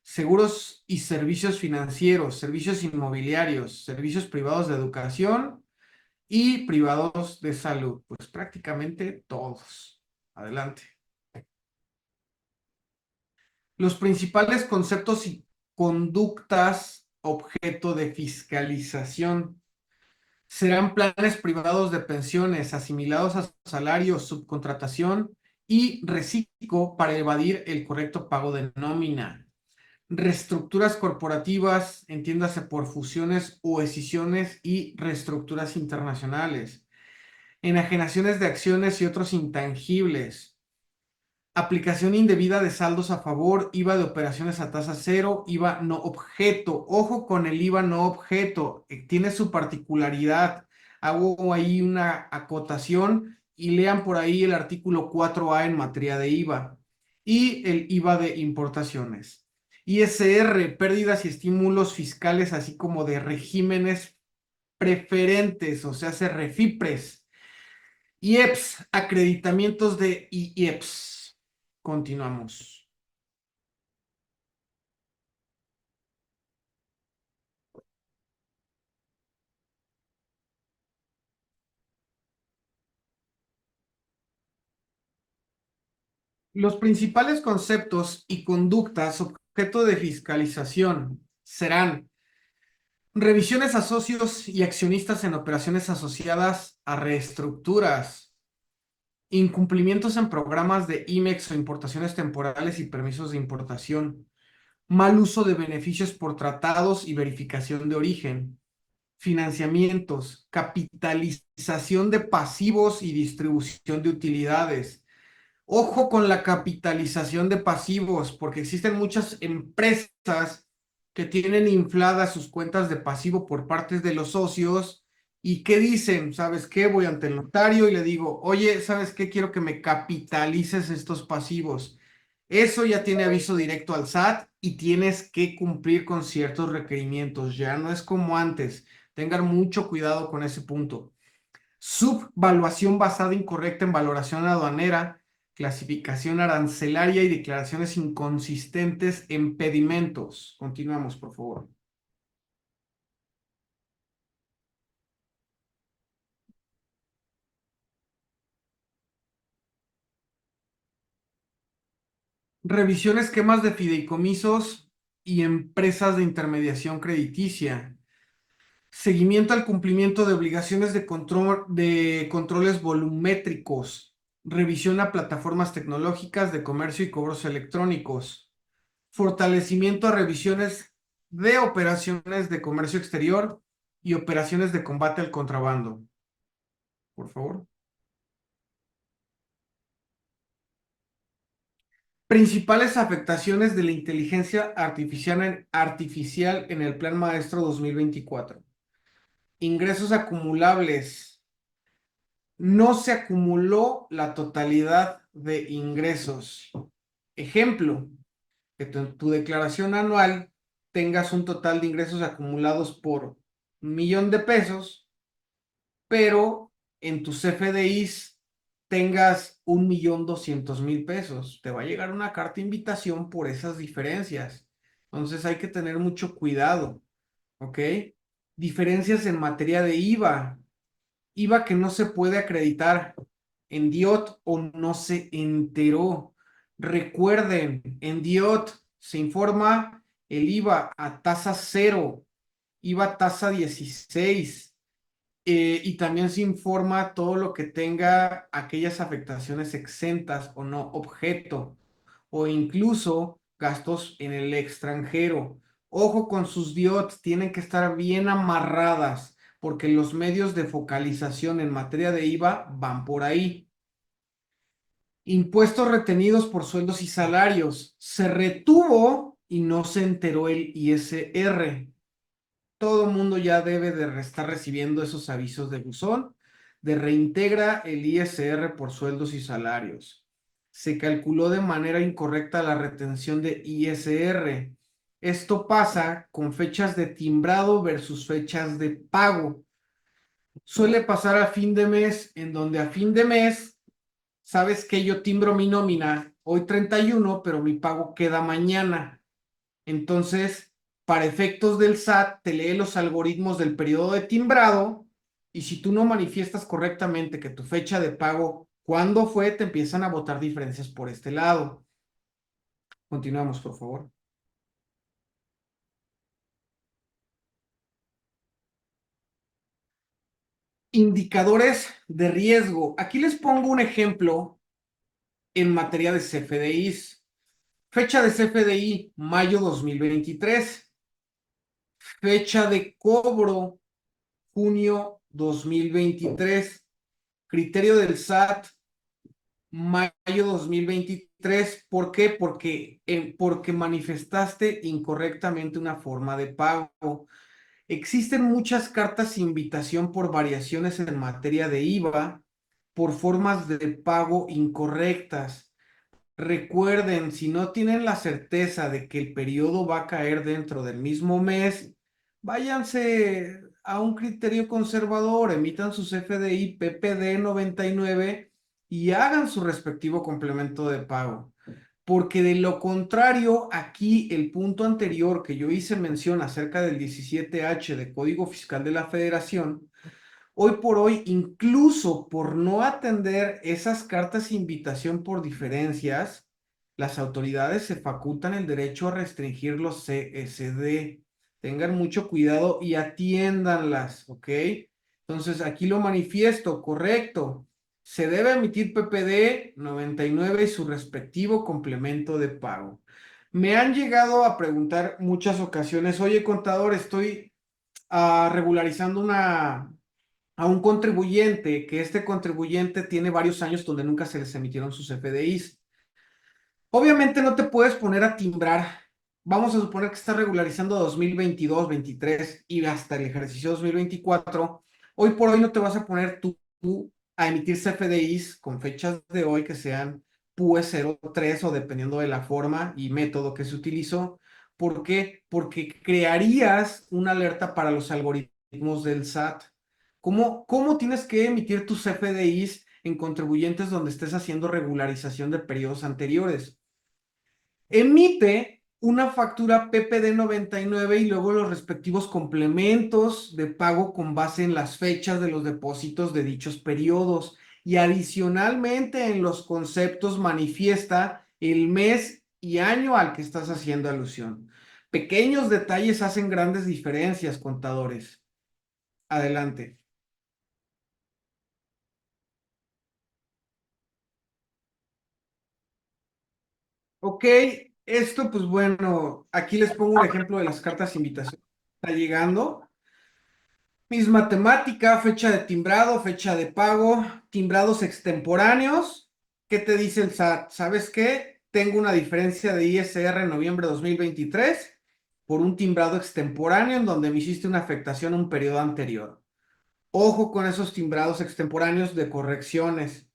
seguros y servicios financieros, servicios inmobiliarios, servicios privados de educación y privados de salud. Pues prácticamente todos. Adelante. Los principales conceptos y conductas objeto de fiscalización serán planes privados de pensiones asimilados a salarios, subcontratación y reciclo para evadir el correcto pago de nómina. Reestructuras corporativas, entiéndase por fusiones o escisiones y reestructuras internacionales. Enajenaciones de acciones y otros intangibles. Aplicación indebida de saldos a favor, IVA de operaciones a tasa cero, IVA no objeto. Ojo con el IVA no objeto, tiene su particularidad. Hago ahí una acotación y lean por ahí el artículo 4A en materia de IVA y el IVA de importaciones. ISR, pérdidas y estímulos fiscales, así como de regímenes preferentes, o sea, se refipres. IEPS, acreditamientos de IEPS. Continuamos. Los principales conceptos y conductas objeto de fiscalización serán revisiones a socios y accionistas en operaciones asociadas a reestructuras, incumplimientos en programas de IMEX o importaciones temporales y permisos de importación, mal uso de beneficios por tratados y verificación de origen, financiamientos, capitalización de pasivos y distribución de utilidades. Ojo con la capitalización de pasivos, porque existen muchas empresas que tienen infladas sus cuentas de pasivo por parte de los socios y que dicen, ¿sabes qué? Voy ante el notario y le digo, oye, ¿sabes qué? Quiero que me capitalices estos pasivos. Eso ya tiene aviso directo al SAT y tienes que cumplir con ciertos requerimientos. Ya no es como antes. Tengan mucho cuidado con ese punto. Subvaluación basada incorrecta en valoración aduanera, clasificación arancelaria y declaraciones inconsistentes en pedimentos. Continuamos, por favor. Revisión esquemas de fideicomisos y empresas de intermediación crediticia. Seguimiento al cumplimiento de obligaciones de control de controles volumétricos. Revisión a plataformas tecnológicas de comercio y cobros electrónicos. fortalecimiento a revisiones de operaciones de comercio exterior y operaciones de combate al contrabando. Por favor. Principales afectaciones de la inteligencia artificial en el Plan Maestro 2024. Ingresos acumulables. No se acumuló la totalidad de ingresos. Ejemplo, que tu declaración anual tengas un total de ingresos acumulados por 1 millón de pesos, pero en tus CFDIs tengas 1.200.000 pesos. Te va a llegar una carta de invitación por esas diferencias. Entonces hay que tener mucho cuidado, ¿ok? Diferencias en materia de IVA. IVA que no se puede acreditar en DIOT o no se enteró. Recuerden, en DIOT se informa el IVA a tasa cero, IVA tasa 16, y también se informa todo lo que tenga aquellas afectaciones exentas o no objeto, o incluso gastos en el extranjero. Ojo con sus DIOT, tienen que estar bien amarradas porque los medios de focalización en materia de IVA van por ahí. Impuestos retenidos por sueldos y salarios. Se retuvo y no se enteró el ISR. Todo el mundo ya debe de estar recibiendo esos avisos de buzón, de reintegra el ISR por sueldos y salarios. Se calculó de manera incorrecta la retención de ISR. Esto pasa con fechas de timbrado versus fechas de pago. Suele pasar a fin de mes, en donde a fin de mes, sabes que yo timbro mi nómina hoy 31, pero mi pago queda mañana. Entonces, para efectos del SAT, te lee los algoritmos del periodo de timbrado y si tú no manifiestas correctamente que tu fecha de pago, cuándo fue, te empiezan a botar diferencias por este lado. Continuamos, por favor. Indicadores de riesgo. Aquí les pongo un ejemplo en materia de CFDIs. Fecha de CFDI, mayo 2023. Fecha de cobro, junio 2023. Criterio del SAT, mayo 2023. ¿Por qué? Porque manifestaste incorrectamente una forma de pago. Existen muchas cartas de invitación por variaciones en materia de IVA, por formas de pago incorrectas. Recuerden, si no tienen la certeza de que el periodo va a caer dentro del mismo mes, váyanse a un criterio conservador, emitan sus FDI PPD 99 y hagan su respectivo complemento de pago. Porque de lo contrario, aquí el punto anterior que yo hice mención acerca del 17H de Código Fiscal de la Federación, hoy por hoy, incluso por no atender esas cartas de invitación por diferencias, las autoridades se facultan el derecho a restringir los CSD. Tengan mucho cuidado y atiéndanlas, ¿ok? Entonces, aquí lo manifiesto, correcto. Se debe emitir PPD 99 y su respectivo complemento de pago. Me han llegado a preguntar muchas ocasiones, oye, contador, estoy regularizando a un contribuyente, que este contribuyente tiene varios años donde nunca se les emitieron sus FDIs. Obviamente no te puedes poner a timbrar. Vamos a suponer que estás regularizando 2022, 23 y hasta el ejercicio 2024. Hoy por hoy no te vas a poner tú a emitir CFDIs con fechas de hoy que sean PUE 03 o dependiendo de la forma y método que se utilizó. ¿Por qué? Porque crearías una alerta para los algoritmos del SAT. ¿Cómo tienes que emitir tus CFDIs en contribuyentes donde estés haciendo regularización de periodos anteriores? Emite una factura PPD 99 y luego los respectivos complementos de pago con base en las fechas de los depósitos de dichos periodos. Y adicionalmente en los conceptos manifiesta el mes y año al que estás haciendo alusión. Pequeños detalles hacen grandes diferencias, contadores. Adelante. Ok, Esto, pues bueno, aquí les pongo un ejemplo de las cartas de invitación. Está llegando. Misma temática, fecha de timbrado, fecha de pago, timbrados extemporáneos. ¿Qué te dice el SAT? ¿Sabes qué? Tengo una diferencia de ISR en noviembre de 2023 por un timbrado extemporáneo en donde me hiciste una afectación a un periodo anterior. Ojo con esos timbrados extemporáneos de correcciones.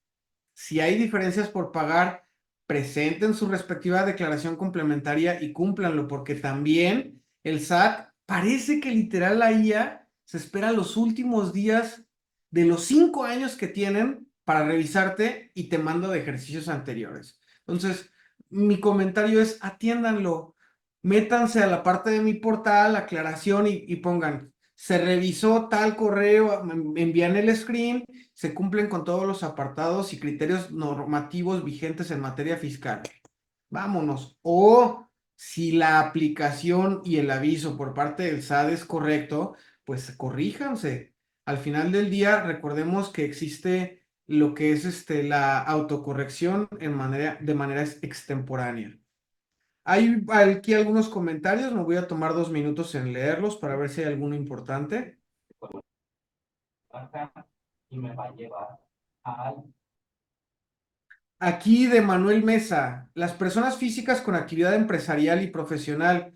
Si hay diferencias por pagar, presenten su respectiva declaración complementaria y cúmplanlo, porque también el SAT parece que literal la IA se espera los últimos días de los 5 años que tienen para revisarte y te manda de ejercicios anteriores. Entonces, mi comentario es atiéndanlo, métanse a la parte de mi portal, aclaración y pongan, se revisó tal correo, me envían el screen, se cumplen con todos los apartados y criterios normativos vigentes en materia fiscal. Vámonos. O si la aplicación y el aviso por parte del SAT es correcto, pues corríjanse. Al final del día, recordemos que existe lo que es la autocorrección de manera extemporánea. Hay aquí algunos comentarios, me voy a tomar 2 minutos en leerlos para ver si hay alguno importante. Y me va a llevar al... Aquí de Manuel Mesa, las personas físicas con actividad empresarial y profesional.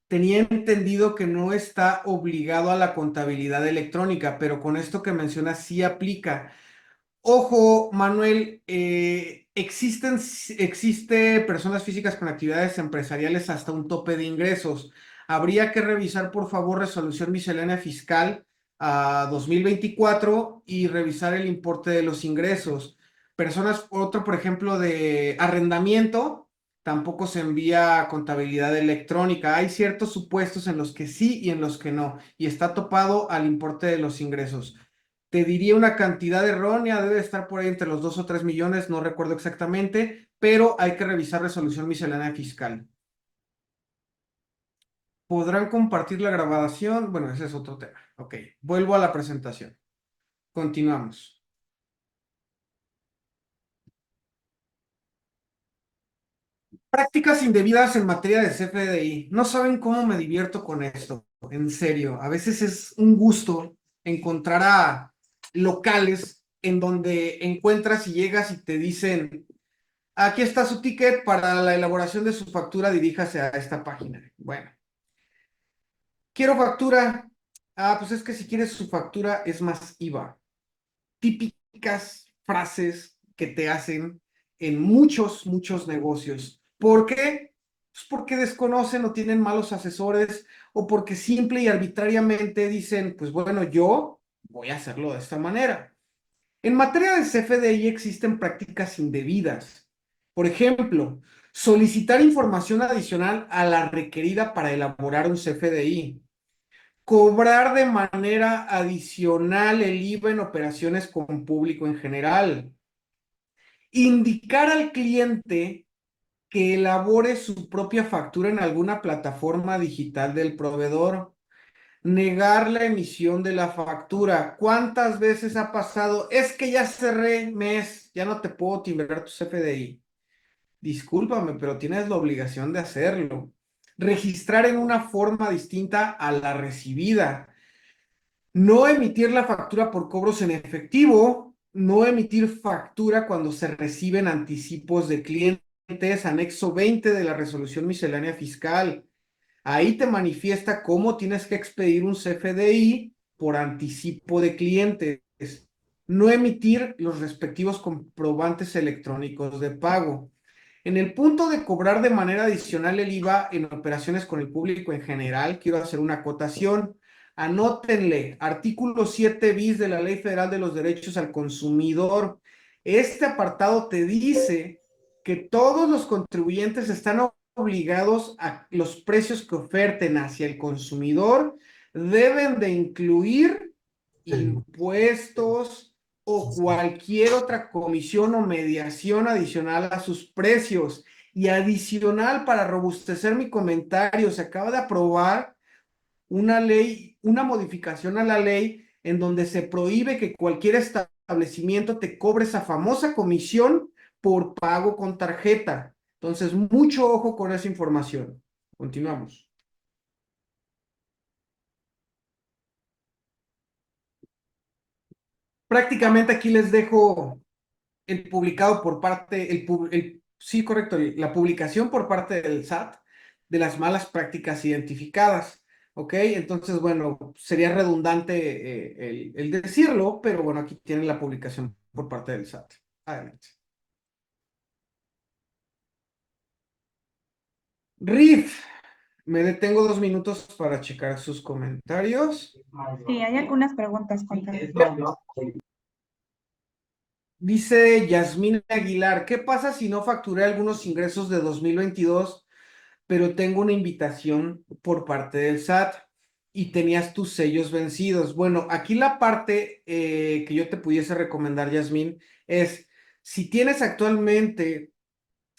Tenía entendido que no está obligado a la contabilidad electrónica, pero con esto que mencionas sí aplica. Ojo, Manuel, existe personas físicas con actividades empresariales hasta un tope de ingresos. Habría que revisar, por favor, resolución miscelánea fiscal a 2024 y revisar el importe de los ingresos. Personas, otro, por ejemplo, de arrendamiento, tampoco se envía contabilidad electrónica. Hay ciertos supuestos en los que sí y en los que no, y está topado al importe de los ingresos. Te diría una cantidad errónea, debe estar por ahí entre los 2 o 3 millones, no recuerdo exactamente, pero hay que revisar resolución miscelánea fiscal. ¿Podrán compartir la grabación? Bueno, ese es otro tema. Ok, vuelvo a la presentación. Continuamos. Prácticas indebidas en materia de CFDI. No saben cómo me divierto con esto, en serio. A veces es un gusto encontrar a locales en donde encuentras y llegas y te dicen, aquí está su ticket para la elaboración de su factura, diríjase a esta página. Bueno, quiero factura. Ah, pues es que si quieres su factura es más IVA. Típicas frases que te hacen en muchos, muchos negocios. ¿Por qué? Pues porque desconocen o tienen malos asesores o porque simple y arbitrariamente dicen, pues bueno, yo voy a hacerlo de esta manera. En materia de CFDI existen prácticas indebidas. Por ejemplo, solicitar información adicional a la requerida para elaborar un CFDI. Cobrar de manera adicional el IVA en operaciones con público en general. Indicar al cliente que elabore su propia factura en alguna plataforma digital del proveedor. Negar la emisión de la factura. ¿Cuántas veces ha pasado? Es que ya cerré mes, ya no te puedo timbrar tu CFDI. Discúlpame, pero tienes la obligación de hacerlo. Registrar en una forma distinta a la recibida. No emitir la factura por cobros en efectivo. No emitir factura cuando se reciben anticipos de clientes. Anexo 20 de la resolución miscelánea fiscal. Ahí te manifiesta cómo tienes que expedir un CFDI por anticipo de clientes. No emitir los respectivos comprobantes electrónicos de pago. En el punto de cobrar de manera adicional el IVA en operaciones con el público en general, quiero hacer una acotación. Anótenle, artículo 7 bis de la Ley Federal de los Derechos al Consumidor. Este apartado te dice que todos los contribuyentes están obligados a los precios que oferten hacia el consumidor deben de incluir impuestos o cualquier otra comisión o mediación adicional a sus precios. Y adicional, para robustecer mi comentario, se acaba de aprobar una ley, una modificación a la ley en donde se prohíbe que cualquier establecimiento te cobre esa famosa comisión por pago con tarjeta. Entonces, mucho ojo con esa información. Continuamos. Prácticamente aquí les dejo el publicado por parte, sí, correcto, la publicación por parte del SAT de las malas prácticas identificadas. ¿Ok? Entonces, bueno, sería redundante el decirlo, pero bueno, aquí tienen la publicación por parte del SAT. Adelante. Riff, me detengo 2 minutos para checar sus comentarios. Sí, hay algunas preguntas, contame. Dice Yasmín Aguilar, ¿qué pasa si no facturé algunos ingresos de 2022, pero tengo una invitación por parte del SAT y tenías tus sellos vencidos? Bueno, aquí la parte que yo te pudiese recomendar, Yasmín, es si tienes actualmente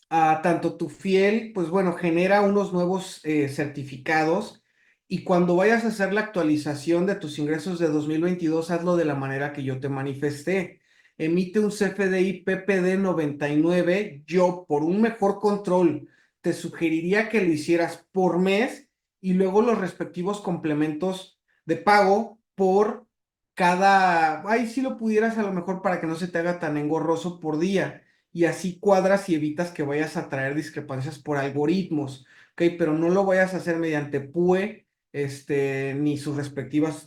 tanto tu fiel, pues bueno, genera unos nuevos certificados y cuando vayas a hacer la actualización de tus ingresos de 2022, hazlo de la manera que yo te manifesté. Emite un CFDI PPD 99. Yo, por un mejor control, te sugeriría que lo hicieras por mes y luego los respectivos complementos de pago por cada, ahí sí lo pudieras a lo mejor para que no se te haga tan engorroso por día y así cuadras y evitas que vayas a traer discrepancias por algoritmos, ¿ok? Pero no lo vayas a hacer mediante PUE, ni sus respectivas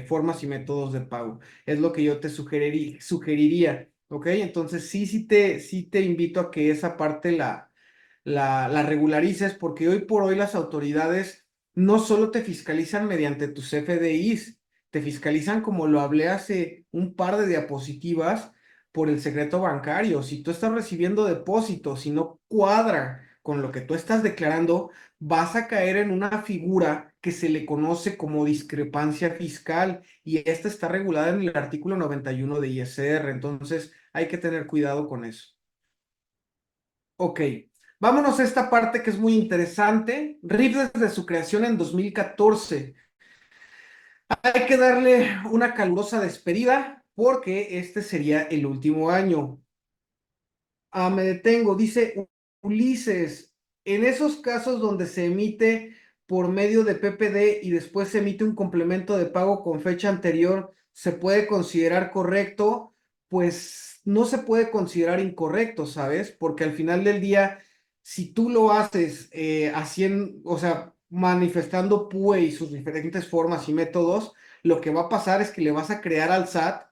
formas y métodos de pago. Es lo que yo te sugeriría, ¿ok? Entonces sí te invito a que esa parte la regularices porque hoy por hoy las autoridades no solo te fiscalizan mediante tus FDIs, te fiscalizan como lo hablé hace un par de diapositivas por el secreto bancario. Si tú estás recibiendo depósitos y no cuadra con lo que tú estás declarando, vas a caer en una figura que se le conoce como discrepancia fiscal y esta está regulada en el artículo 91 de ISR. Entonces hay que tener cuidado con eso. Ok, vámonos a esta parte que es muy interesante. RIF desde su creación en 2014. Hay que darle una calurosa despedida porque este sería el último año. Me detengo, dice Ulises, en esos casos donde se emite por medio de PPD y después se emite un complemento de pago con fecha anterior, ¿se puede considerar correcto? Pues no se puede considerar incorrecto, ¿sabes? Porque al final del día, si tú lo haces haciendo, o sea, manifestando PUE y sus diferentes formas y métodos, lo que va a pasar es que le vas a crear al SAT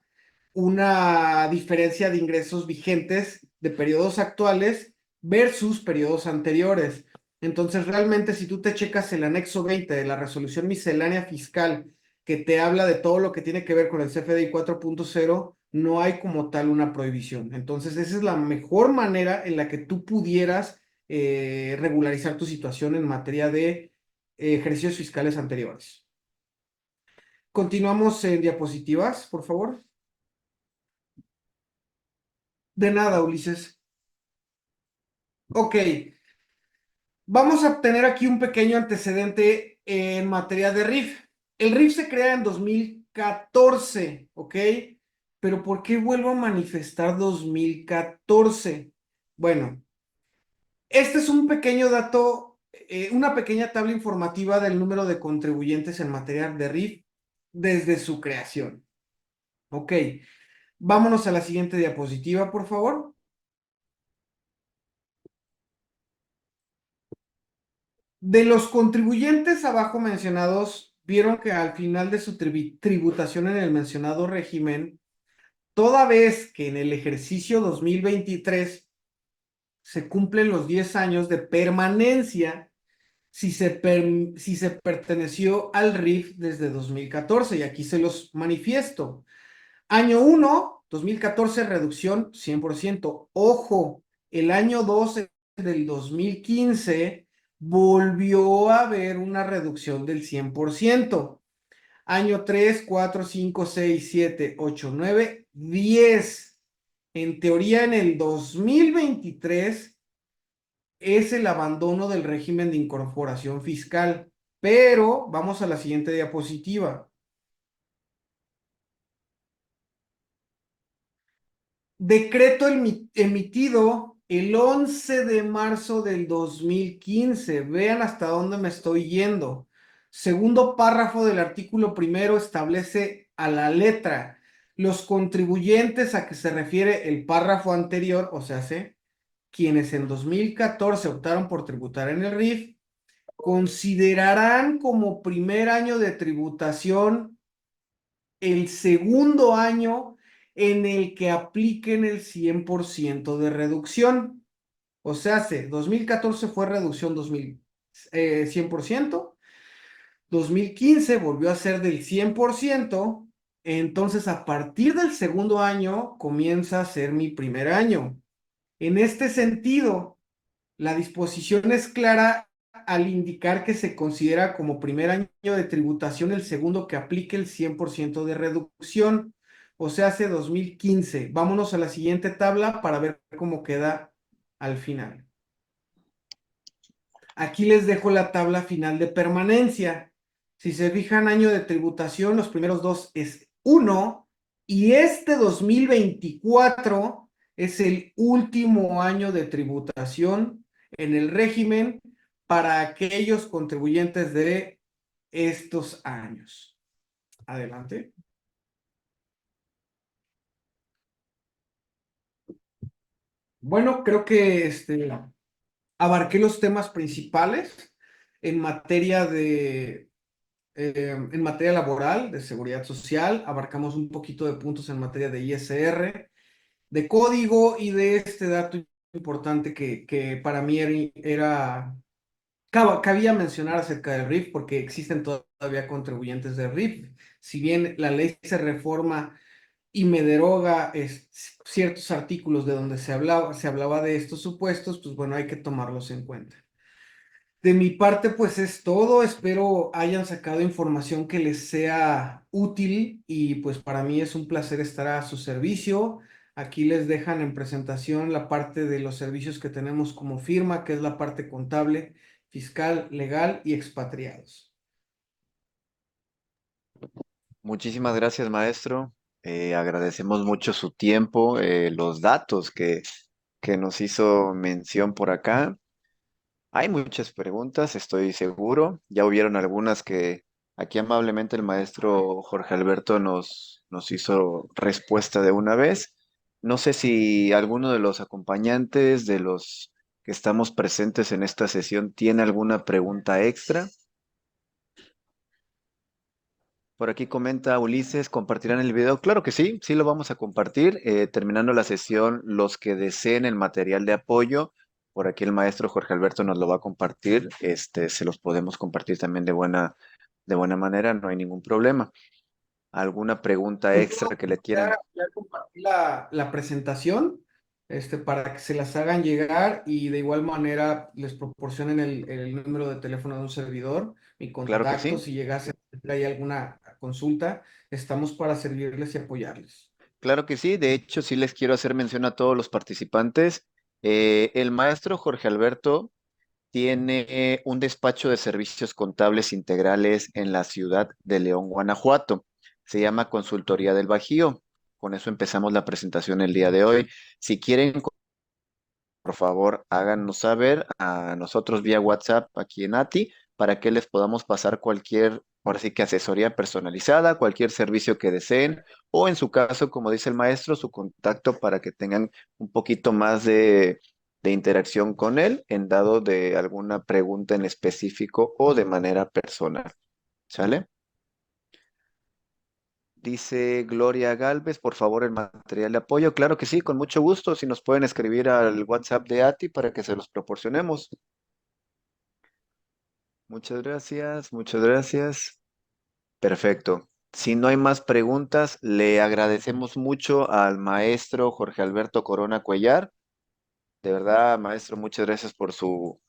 una diferencia de ingresos vigentes de periodos actuales versus periodos anteriores. Entonces, realmente, si tú te checas el anexo 20 de la resolución miscelánea fiscal que te habla de todo lo que tiene que ver con el CFDI 4.0, no hay como tal una prohibición. Entonces, esa es la mejor manera en la que tú pudieras regularizar tu situación en materia de ejercicios fiscales anteriores. Continuamos en diapositivas, por favor. De nada, Ulises. Ok, vamos a tener aquí un pequeño antecedente en materia de RIF. El RIF se crea en 2014, ¿ok? Pero ¿por qué vuelvo a manifestar 2014? Bueno, este es un pequeño dato, una pequeña tabla informativa del número de contribuyentes en materia de RIF desde su creación. Ok, vámonos a la siguiente diapositiva, por favor. De los contribuyentes abajo mencionados, vieron que al final de su tributación en el mencionado régimen, toda vez que en el ejercicio 2023 se cumplen los 10 años de permanencia si se perteneció al RIF desde 2014, y aquí se los manifiesto. Año 1, 2014, reducción 100%. Ojo, el año 12 del 2015 volvió a haber una reducción del 100%. Año 3, 4, 5, 6, 7, 8, 9, 10. En teoría, en el 2023 es el abandono del régimen de incorporación fiscal. Pero vamos a la siguiente diapositiva. Decreto emitido El 11 de marzo del 2015, vean hasta dónde me estoy yendo. Segundo párrafo del artículo primero establece a la letra los contribuyentes a que se refiere el párrafo anterior, o sea, quienes en 2014 optaron por tributar en el RIF, considerarán como primer año de tributación el segundo año en el que apliquen el 100% de reducción. O sea, 2014 fue reducción 100%, 2015 volvió a ser del 100%, entonces a partir del segundo año comienza a ser mi primer año. En este sentido, la disposición es clara al indicar que se considera como primer año de tributación el segundo que aplique el 100% de reducción, o sea, hace 2015. Vámonos a la siguiente tabla para ver cómo queda al final. Aquí les dejo la tabla final de permanencia. Si se fijan, año de tributación, los primeros dos es 1 y este 2024 es el último año de tributación en el régimen para aquellos contribuyentes de estos años. Adelante. Bueno, creo que abarqué los temas principales en materia en materia laboral, de seguridad social, abarcamos un poquito de puntos en materia de ISR, de código y de este dato importante que para mí cabía mencionar acerca del RIF, porque existen todavía contribuyentes de RIF. Si bien la ley se reforma y me deroga ciertos artículos de donde se hablaba de estos supuestos, pues bueno, hay que tomarlos en cuenta. De mi parte, pues es todo. Espero hayan sacado información que les sea útil y pues para mí es un placer estar a su servicio. Aquí les dejan en presentación la parte de los servicios que tenemos como firma, que es la parte contable, fiscal, legal y expatriados. Muchísimas gracias, maestro. Agradecemos mucho su tiempo, los datos que nos hizo mención por acá. Hay muchas preguntas, estoy seguro. Ya hubieron algunas que aquí amablemente el maestro Jorge Alberto nos hizo respuesta de una vez. No sé si alguno de los acompañantes, de los que estamos presentes en esta sesión, tiene alguna pregunta extra. Por aquí comenta Ulises, ¿compartirán el video? Claro que sí, sí lo vamos a compartir. Terminando la sesión, los que deseen el material de apoyo, por aquí el maestro Jorge Alberto nos lo va a compartir. Se los podemos compartir también de buena manera, no hay ningún problema. ¿Alguna pregunta Pues extra yo que le quieran? ya compartí la presentación, para que se las hagan llegar y de igual manera les proporcionen el número de teléfono de un servidor, mi Claro que contacto, sí. si llegase a tener ahí alguna consulta, estamos para servirles y apoyarles. Claro que sí, de hecho sí les quiero hacer mención a todos los participantes. El maestro Jorge Alberto tiene un despacho de servicios contables integrales en la ciudad de León, Guanajuato. Se llama Consultoría del Bajío. Con eso empezamos la presentación el día de hoy. Si quieren, por favor, háganos saber a nosotros vía WhatsApp aquí en ATI para que les podamos pasar cualquier, ahora sí que asesoría personalizada, cualquier servicio que deseen, o en su caso, como dice el maestro, su contacto para que tengan un poquito más de interacción con él en dado de alguna pregunta en específico o de manera personal. ¿Sale? Dice Gloria Galvez, por favor, el material de apoyo. Claro que sí, con mucho gusto. Si nos pueden escribir al WhatsApp de ATI para que se los proporcionemos. Muchas gracias, muchas gracias. Perfecto. Si no hay más preguntas, le agradecemos mucho al maestro Jorge Alberto Corona Cuellar. De verdad, maestro, muchas gracias por su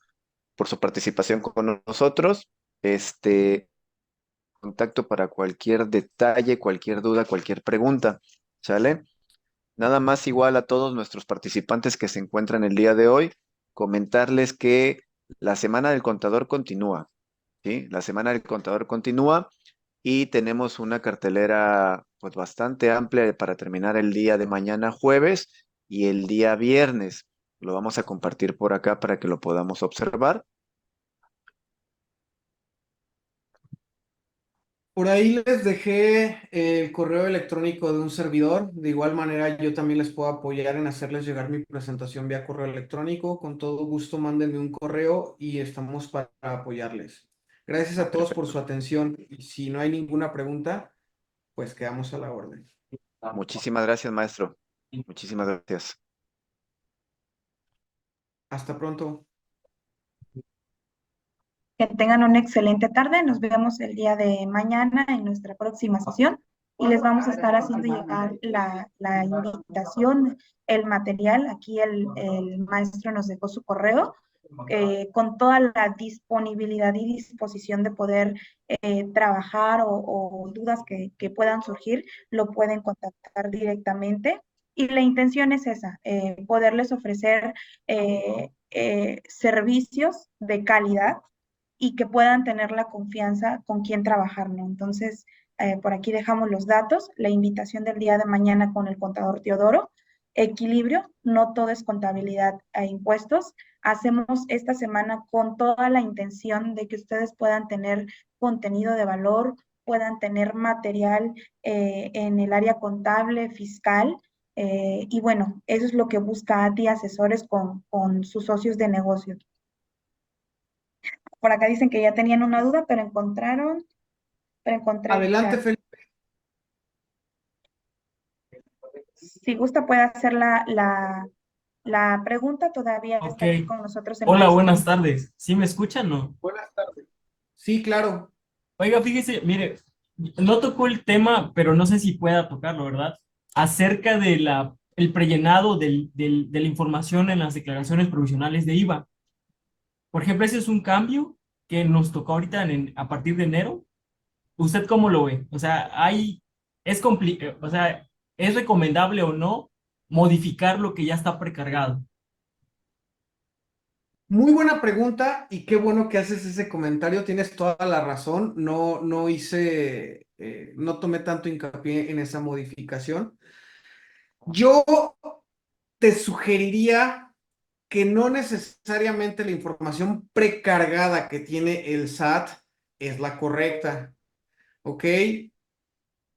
participación con nosotros. Contacto para cualquier detalle, cualquier duda, cualquier pregunta. ¿Sale? Nada más igual a todos nuestros participantes que se encuentran el día de hoy, comentarles que la Semana del Contador continúa, ¿sí? La Semana del Contador continúa y tenemos una cartelera pues bastante amplia para terminar el día de mañana jueves y el día viernes. Lo vamos a compartir por acá para que lo podamos observar. Por ahí les dejé el correo electrónico de un servidor. De igual manera, yo también les puedo apoyar en hacerles llegar mi presentación vía correo electrónico. Con todo gusto, mándenme un correo y estamos para apoyarles. Gracias a todos por Perfecto. su atención. Y si no hay ninguna pregunta, pues quedamos a la orden. Muchísimas gracias, maestro. Muchísimas gracias. Hasta pronto. Que tengan una excelente tarde. Nos vemos el día de mañana en nuestra próxima sesión y les vamos a estar haciendo llegar la invitación, el material. Aquí el maestro nos dejó su correo con toda la disponibilidad y disposición de poder trabajar o dudas que puedan surgir, lo pueden contactar directamente. Y la intención es esa, poderles ofrecer servicios de calidad y que puedan tener la confianza con quien trabajar, ¿no? Entonces, por aquí dejamos los datos, la invitación del día de mañana con el contador Teodoro, equilibrio, no todo es contabilidad e impuestos. Hacemos esta semana con toda la intención de que ustedes puedan tener contenido de valor, puedan tener material en el área contable, fiscal, y bueno, eso es lo que busca ATI Asesores con sus socios de negocio. Por acá dicen que ya tenían una duda, pero encontré el Adelante, chat. Felipe. Si gusta, puede hacer la pregunta, todavía Ok. está aquí con nosotros el Hola, maestro. buenas tardes. ¿Sí me escuchan o no? Buenas tardes. Sí, claro. Oiga, fíjese, mire, no tocó el tema, pero no sé si pueda tocarlo, ¿verdad? Acerca de el prellenado de la información en las declaraciones provisionales de IVA. Por ejemplo, ese es un cambio que nos tocó ahorita a partir de enero. ¿Usted cómo lo ve? O sea, o sea, ¿es recomendable o no modificar lo que ya está precargado? Muy buena pregunta y qué bueno que haces ese comentario. Tienes toda la razón. No tomé tanto hincapié en esa modificación. Yo te sugeriría que no necesariamente la información precargada que tiene el SAT es la correcta, ¿ok?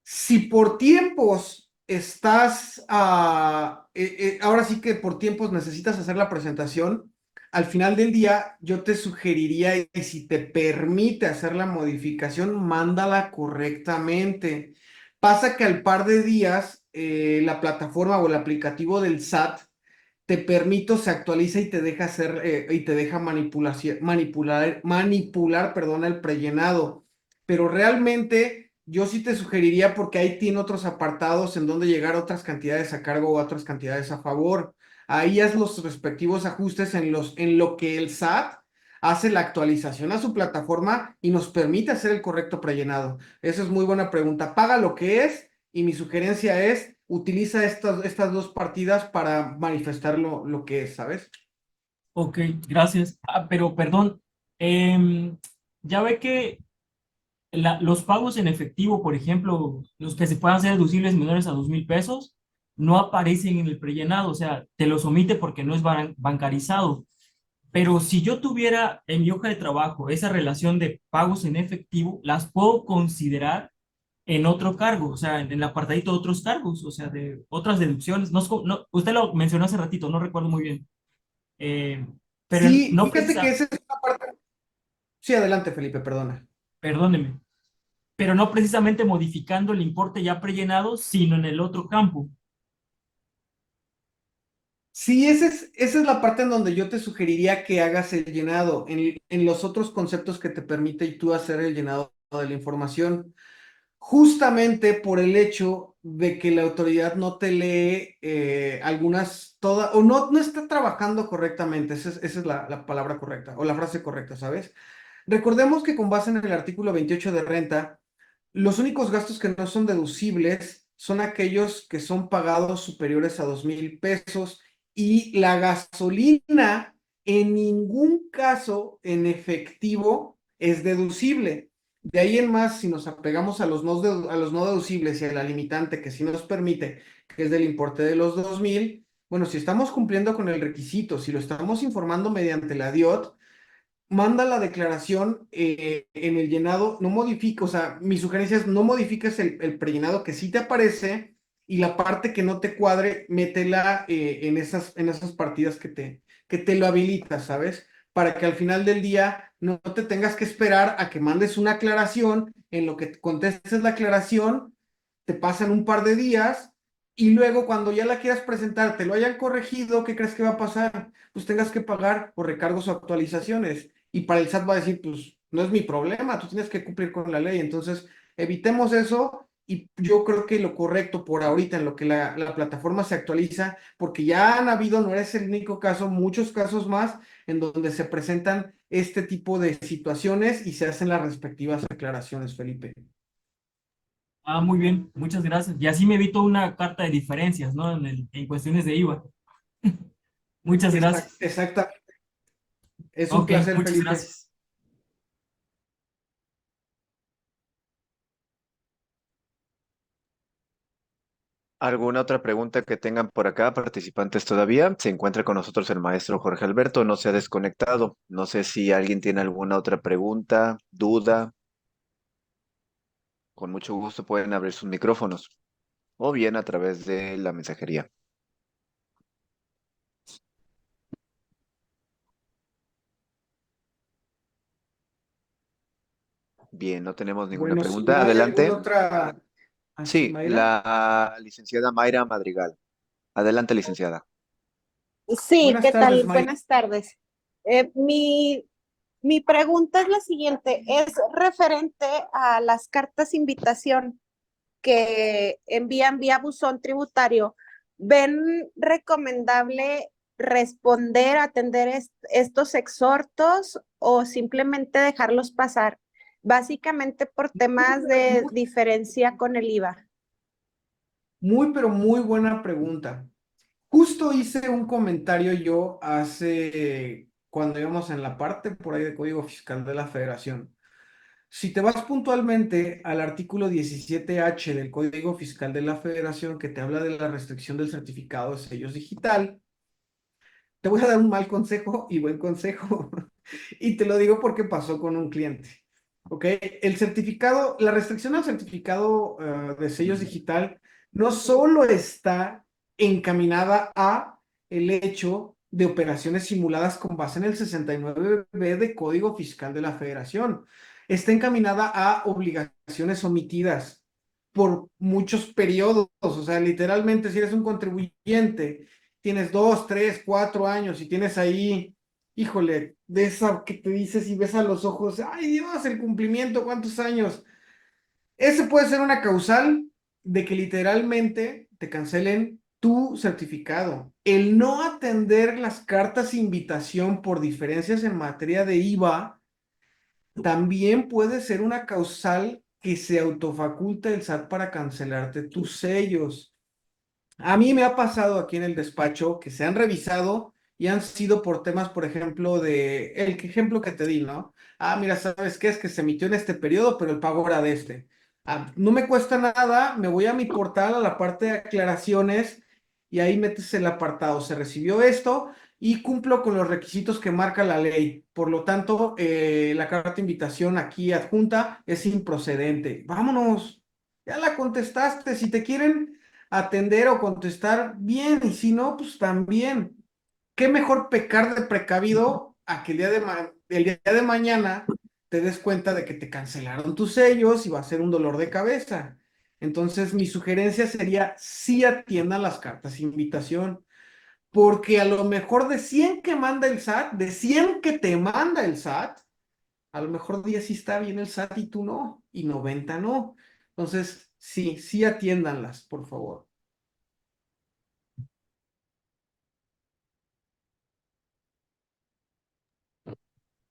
Si por tiempos ahora sí que por tiempos necesitas hacer la presentación, al final del día yo te sugeriría, y si te permite hacer la modificación, mándala correctamente. Pasa que al par de días la plataforma o el aplicativo del SAT te permito, se actualiza y te deja manipular, perdón, el prellenado. Pero realmente yo sí te sugeriría, porque ahí tiene otros apartados en donde llegar a otras cantidades a cargo o a otras cantidades a favor. Ahí haz los respectivos ajustes en lo que el SAT hace la actualización a su plataforma y nos permite hacer el correcto prellenado. Esa es muy buena pregunta. Paga lo que es y mi sugerencia es utiliza estas dos partidas para manifestar lo que es, ¿sabes? Ok, gracias. Ah, pero perdón, ya ve que los pagos en efectivo, por ejemplo, los que se puedan hacer deducibles menores a 2,000 pesos, no aparecen en el prellenado, o sea, te los omite porque no es bancarizado. Pero si yo tuviera en mi hoja de trabajo esa relación de pagos en efectivo, las puedo considerar en otro cargo, o sea, en el apartadito de otros cargos, o sea, de otras deducciones. Usted lo mencionó hace ratito, no recuerdo muy bien. Eh, pero Sí, no fíjate que precisa, esa es una parte. Sí, adelante, Felipe, perdona. perdóneme, pero no precisamente modificando el importe ya prellenado, sino en el otro campo. Sí, esa es la parte en donde yo te sugeriría que hagas el llenado, en los otros conceptos que te permite y tú hacer el llenado de la información. Justamente por el hecho de que la autoridad no te lee o no está trabajando correctamente, esa es la palabra correcta o la frase correcta, ¿sabes? Recordemos que con base en el artículo 28 de renta, los únicos gastos que no son deducibles son aquellos que son pagados superiores a 2,000 pesos, y la gasolina en ningún caso en efectivo es deducible. De ahí en más, si nos apegamos a los no deducibles y a la limitante que sí nos permite, que es del importe de los 2,000, bueno, si estamos cumpliendo con el requisito, si lo estamos informando mediante la DIOT, manda la declaración en el llenado, no modifica, o sea, mi sugerencia es no modifiques el prellenado que sí te aparece y la parte que no te cuadre, métela en esas partidas que te lo habilita, ¿sabes? Para que al final del día no te tengas que esperar a que mandes una aclaración, en lo que contestes la aclaración, te pasan un par de días y luego cuando ya la quieras presentar, te lo hayan corregido, ¿qué crees que va a pasar? Pues tengas que pagar por recargos o actualizaciones. Y para el SAT va a decir, pues no es mi problema, tú tienes que cumplir con la ley. Entonces, evitemos eso y yo creo que lo correcto por ahorita en lo que la plataforma se actualiza, porque ya han habido, no eres el único caso, muchos casos más en donde se presentan este tipo de situaciones y se hacen las respectivas aclaraciones, Felipe. Ah, muy bien, muchas gracias. Y así me evito una carta de diferencias, ¿no? En cuestiones de IVA. Muchas gracias. Exacta. Es un Ok, placer, muchas Felipe. gracias. ¿Alguna otra pregunta que tengan por acá, participantes todavía? Se encuentra con nosotros el maestro Jorge Alberto, no se ha desconectado. No sé si alguien tiene alguna otra pregunta, duda. Con mucho gusto pueden abrir sus micrófonos o bien a través de la mensajería. Bien, no tenemos ninguna Bueno, si no pregunta. hay alguna Adelante. otra, así, Sí, Mayra. la licenciada Mayra Madrigal. Adelante, licenciada. Sí, Buenas ¿qué tardes, tal? Mayra. Buenas tardes. Mi pregunta es la siguiente, es referente a las cartas invitación que envían vía buzón tributario. ¿Ven recomendable responder, atender estos exhortos o simplemente dejarlos pasar? Básicamente por temas de diferencia con el IVA. Muy, pero muy buena pregunta. Justo hice un comentario yo hace, cuando íbamos en la parte por ahí de Código Fiscal de la Federación. Si te vas puntualmente al artículo 17H del Código Fiscal de la Federación, que te habla de la restricción del certificado de sellos digital, te voy a dar un mal consejo y buen consejo. Y te lo digo porque pasó con un cliente. ¿Ok? El certificado, la restricción al certificado de sellos digital no solo está encaminada a el hecho de operaciones simuladas con base en el 69B de Código Fiscal de la Federación. Está encaminada a obligaciones omitidas por muchos periodos. O sea, literalmente, si eres un contribuyente, tienes 2, 3, 4 años y tienes ahí, híjole, de esa que te dices y ves a los ojos, ay Dios, el cumplimiento, ¿cuántos años? Ese puede ser una causal de que literalmente te cancelen tu certificado. El no atender las cartas de invitación por diferencias en materia de IVA también puede ser una causal que se autofaculta el SAT para cancelarte tus sellos. A mí me ha pasado aquí en el despacho que se han revisado y han sido por temas, por ejemplo, de el ejemplo que te di, ¿no? Ah, mira, ¿sabes qué? Es que se emitió en este periodo, pero el pago era de este. Ah, no me cuesta nada, me voy a mi portal, a la parte de aclaraciones, y ahí metes el apartado. Se recibió esto y cumplo con los requisitos que marca la ley. Por lo tanto, la carta de invitación aquí adjunta es improcedente. Vámonos, ya la contestaste. Si te quieren atender o contestar bien, y si no, pues también. Qué mejor pecar de precavido a que el día de mañana te des cuenta de que te cancelaron tus sellos y va a ser un dolor de cabeza. Entonces, mi sugerencia sería sí atiendan las cartas de invitación, porque a lo mejor de 100 que manda el SAT, de 100 que te manda el SAT, a lo mejor 10 sí está bien el SAT y tú no, y 90 no. Entonces, sí, sí atiéndanlas, por favor.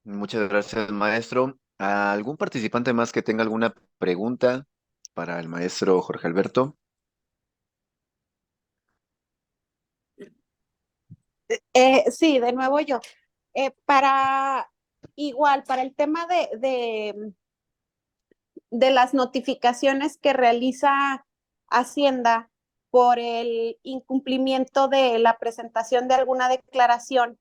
Muchas gracias, maestro. ¿Algún participante más que tenga alguna pregunta para el maestro Jorge Alberto? Sí, de nuevo yo. Igual, para el tema de las notificaciones que realiza Hacienda, por el incumplimiento de la presentación de alguna declaración,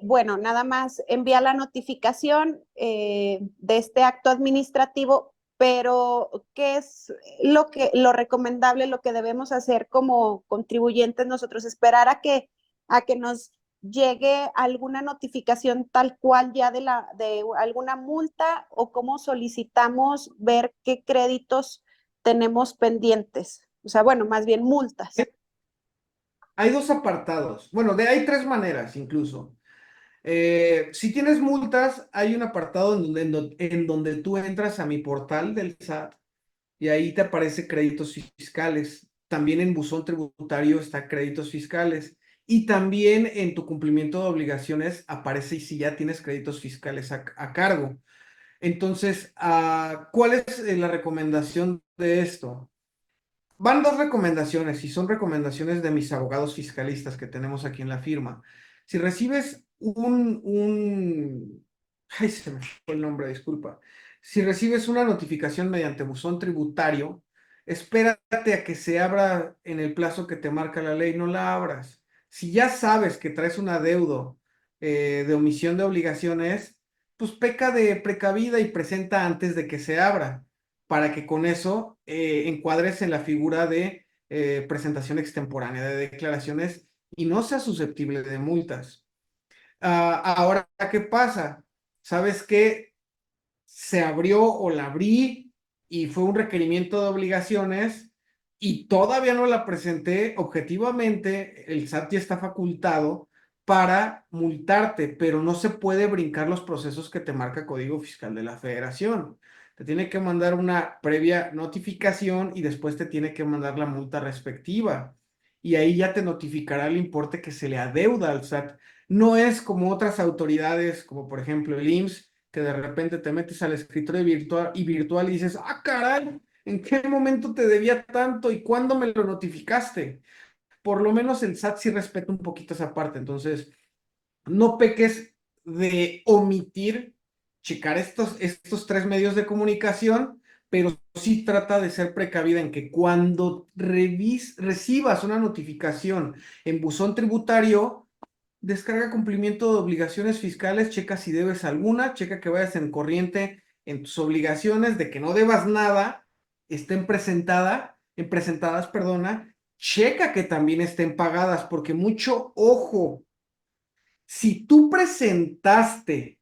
bueno, nada más envía la notificación de este acto administrativo, pero ¿qué es lo recomendable, lo que debemos hacer como contribuyentes nosotros? Esperar a que nos llegue alguna notificación tal cual ya de alguna multa, o cómo solicitamos ver qué créditos tenemos pendientes. O sea, bueno, más bien multas. Hay dos apartados. Bueno, hay tres maneras incluso. Si tienes multas, hay un apartado en donde tú entras a mi portal del SAT y ahí te aparece créditos fiscales. También en buzón tributario está créditos fiscales. Y también en tu cumplimiento de obligaciones aparece si ya tienes créditos fiscales a cargo. Entonces, ¿cuál es la recomendación de esto? Van dos recomendaciones y son recomendaciones de mis abogados fiscalistas que tenemos aquí en la firma. Si recibes ay, se me fue el nombre, disculpa. Si recibes una notificación mediante buzón tributario, espérate a que se abra en el plazo que te marca la ley, no la abras. Si ya sabes que traes un adeudo de omisión de obligaciones, pues peca de precavida y presenta antes de que se abra para que con eso encuadres en la figura de presentación extemporánea de declaraciones y no seas susceptible de multas. Ahora, ¿qué pasa? ¿Sabes qué? Se abrió o la abrí y fue un requerimiento de obligaciones y todavía no la presenté. Objetivamente, el SAT ya está facultado para multarte, pero no se puede brincar los procesos que te marca Código Fiscal de la Federación. Te tiene que mandar una previa notificación y después te tiene que mandar la multa respectiva. Y ahí ya te notificará el importe que se le adeuda al SAT. No es como otras autoridades, como por ejemplo el IMSS, que de repente te metes al escritorio virtual y dices, ah, caray, ¿en qué momento te debía tanto y cuándo me lo notificaste? Por lo menos el SAT sí respeta un poquito esa parte. Entonces, no peques de omitir checar estos tres medios de comunicación, pero sí trata de ser precavida en que cuando recibas una notificación en buzón tributario, descarga cumplimiento de obligaciones fiscales, checa si debes alguna, checa que vayas en corriente en tus obligaciones, de que no debas nada, estén presentadas, perdona, checa que también estén pagadas, porque mucho ojo, si tú presentaste,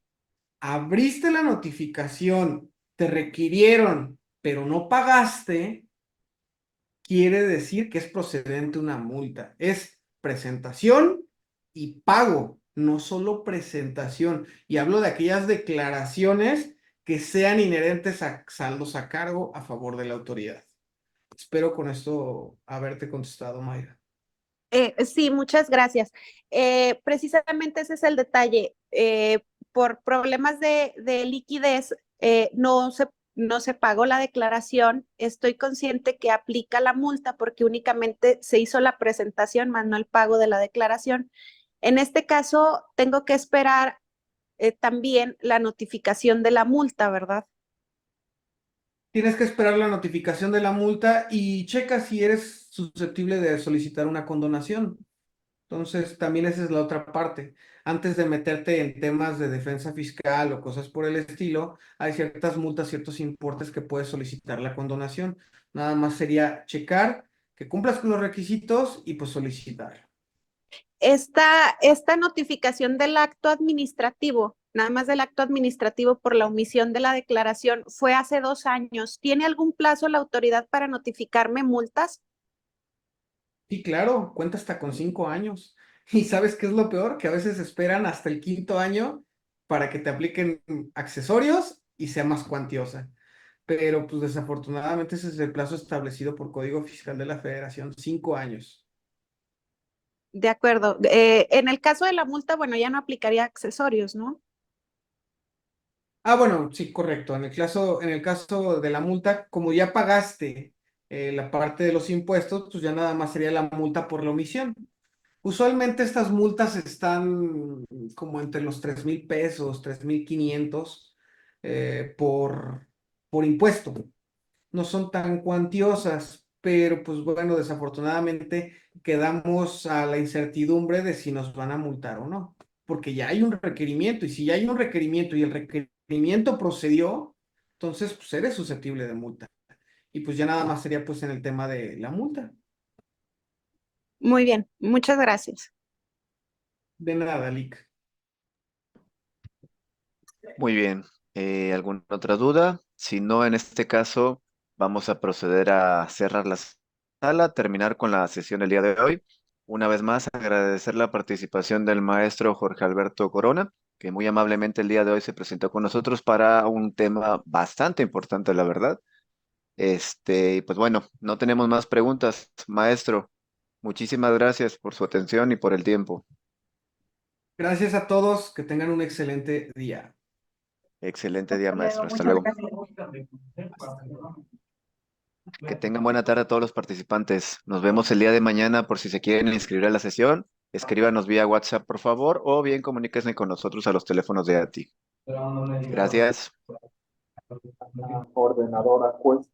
abriste la notificación, te requirieron, pero no pagaste, quiere decir que es procedente una multa. Es presentación y pago, no solo presentación. Y hablo de aquellas declaraciones que sean inherentes a saldos a cargo a favor de la autoridad. Espero con esto haberte contestado, Mayra. Sí, muchas gracias. Precisamente ese es el detalle. Por problemas de liquidez, no se pagó la declaración. Estoy consciente que aplica la multa porque únicamente se hizo la presentación, más no el pago de la declaración. En este caso, tengo que esperar también la notificación de la multa, ¿verdad? Tienes que esperar la notificación de la multa y checa si eres susceptible de solicitar una condonación. Entonces, también esa es la otra parte. Antes de meterte en temas de defensa fiscal o cosas por el estilo, hay ciertas multas, ciertos importes que puedes solicitar la condonación. Nada más sería checar que cumplas con los requisitos y pues solicitar. Esta notificación del acto administrativo, nada más del acto administrativo por la omisión de la declaración, fue hace 2 años. ¿Tiene algún plazo la autoridad para notificarme multas? Sí, claro, cuenta hasta con 5 años. ¿Y sabes qué es lo peor? Que a veces esperan hasta el quinto año para que te apliquen accesorios y sea más cuantiosa. Pero pues desafortunadamente ese es el plazo establecido por Código Fiscal de la Federación, 5 años. De acuerdo. En el caso de la multa, bueno, ya no aplicaría accesorios, ¿no? Bueno, sí, correcto. En el caso de la multa, como ya pagaste la parte de los impuestos, pues ya nada más sería la multa por la omisión. Usualmente estas multas están como entre los 3,000 pesos, 3,500 por impuesto. No son tan cuantiosas, pero pues bueno, desafortunadamente quedamos a la incertidumbre de si nos van a multar o no, porque ya hay un requerimiento, y si ya hay un requerimiento y el requerimiento procedió, entonces pues eres susceptible de multa. Y pues ya nada más sería pues en el tema de la multa. Muy bien, muchas gracias. De nada, Lick. Muy bien. ¿Alguna otra duda? Si no, en este caso, vamos a proceder a cerrar la sala, terminar con la sesión del día de hoy. Una vez más, agradecer la participación del maestro Jorge Alberto Corona, que muy amablemente el día de hoy se presentó con nosotros para un tema bastante importante, la verdad. Y pues bueno, no tenemos más preguntas. Maestro, muchísimas gracias por su atención y por el tiempo. Gracias a todos, que tengan un excelente día. Excelente día, Hasta luego, maestro. Hasta muchas luego. gracias. Que tengan buena tarde a todos los participantes. Nos vemos el día de mañana por si se quieren inscribir a la sesión. Escríbanos vía WhatsApp, por favor, o bien comuníquense con nosotros a los teléfonos de ATI. Gracias. Ordenadora, pues.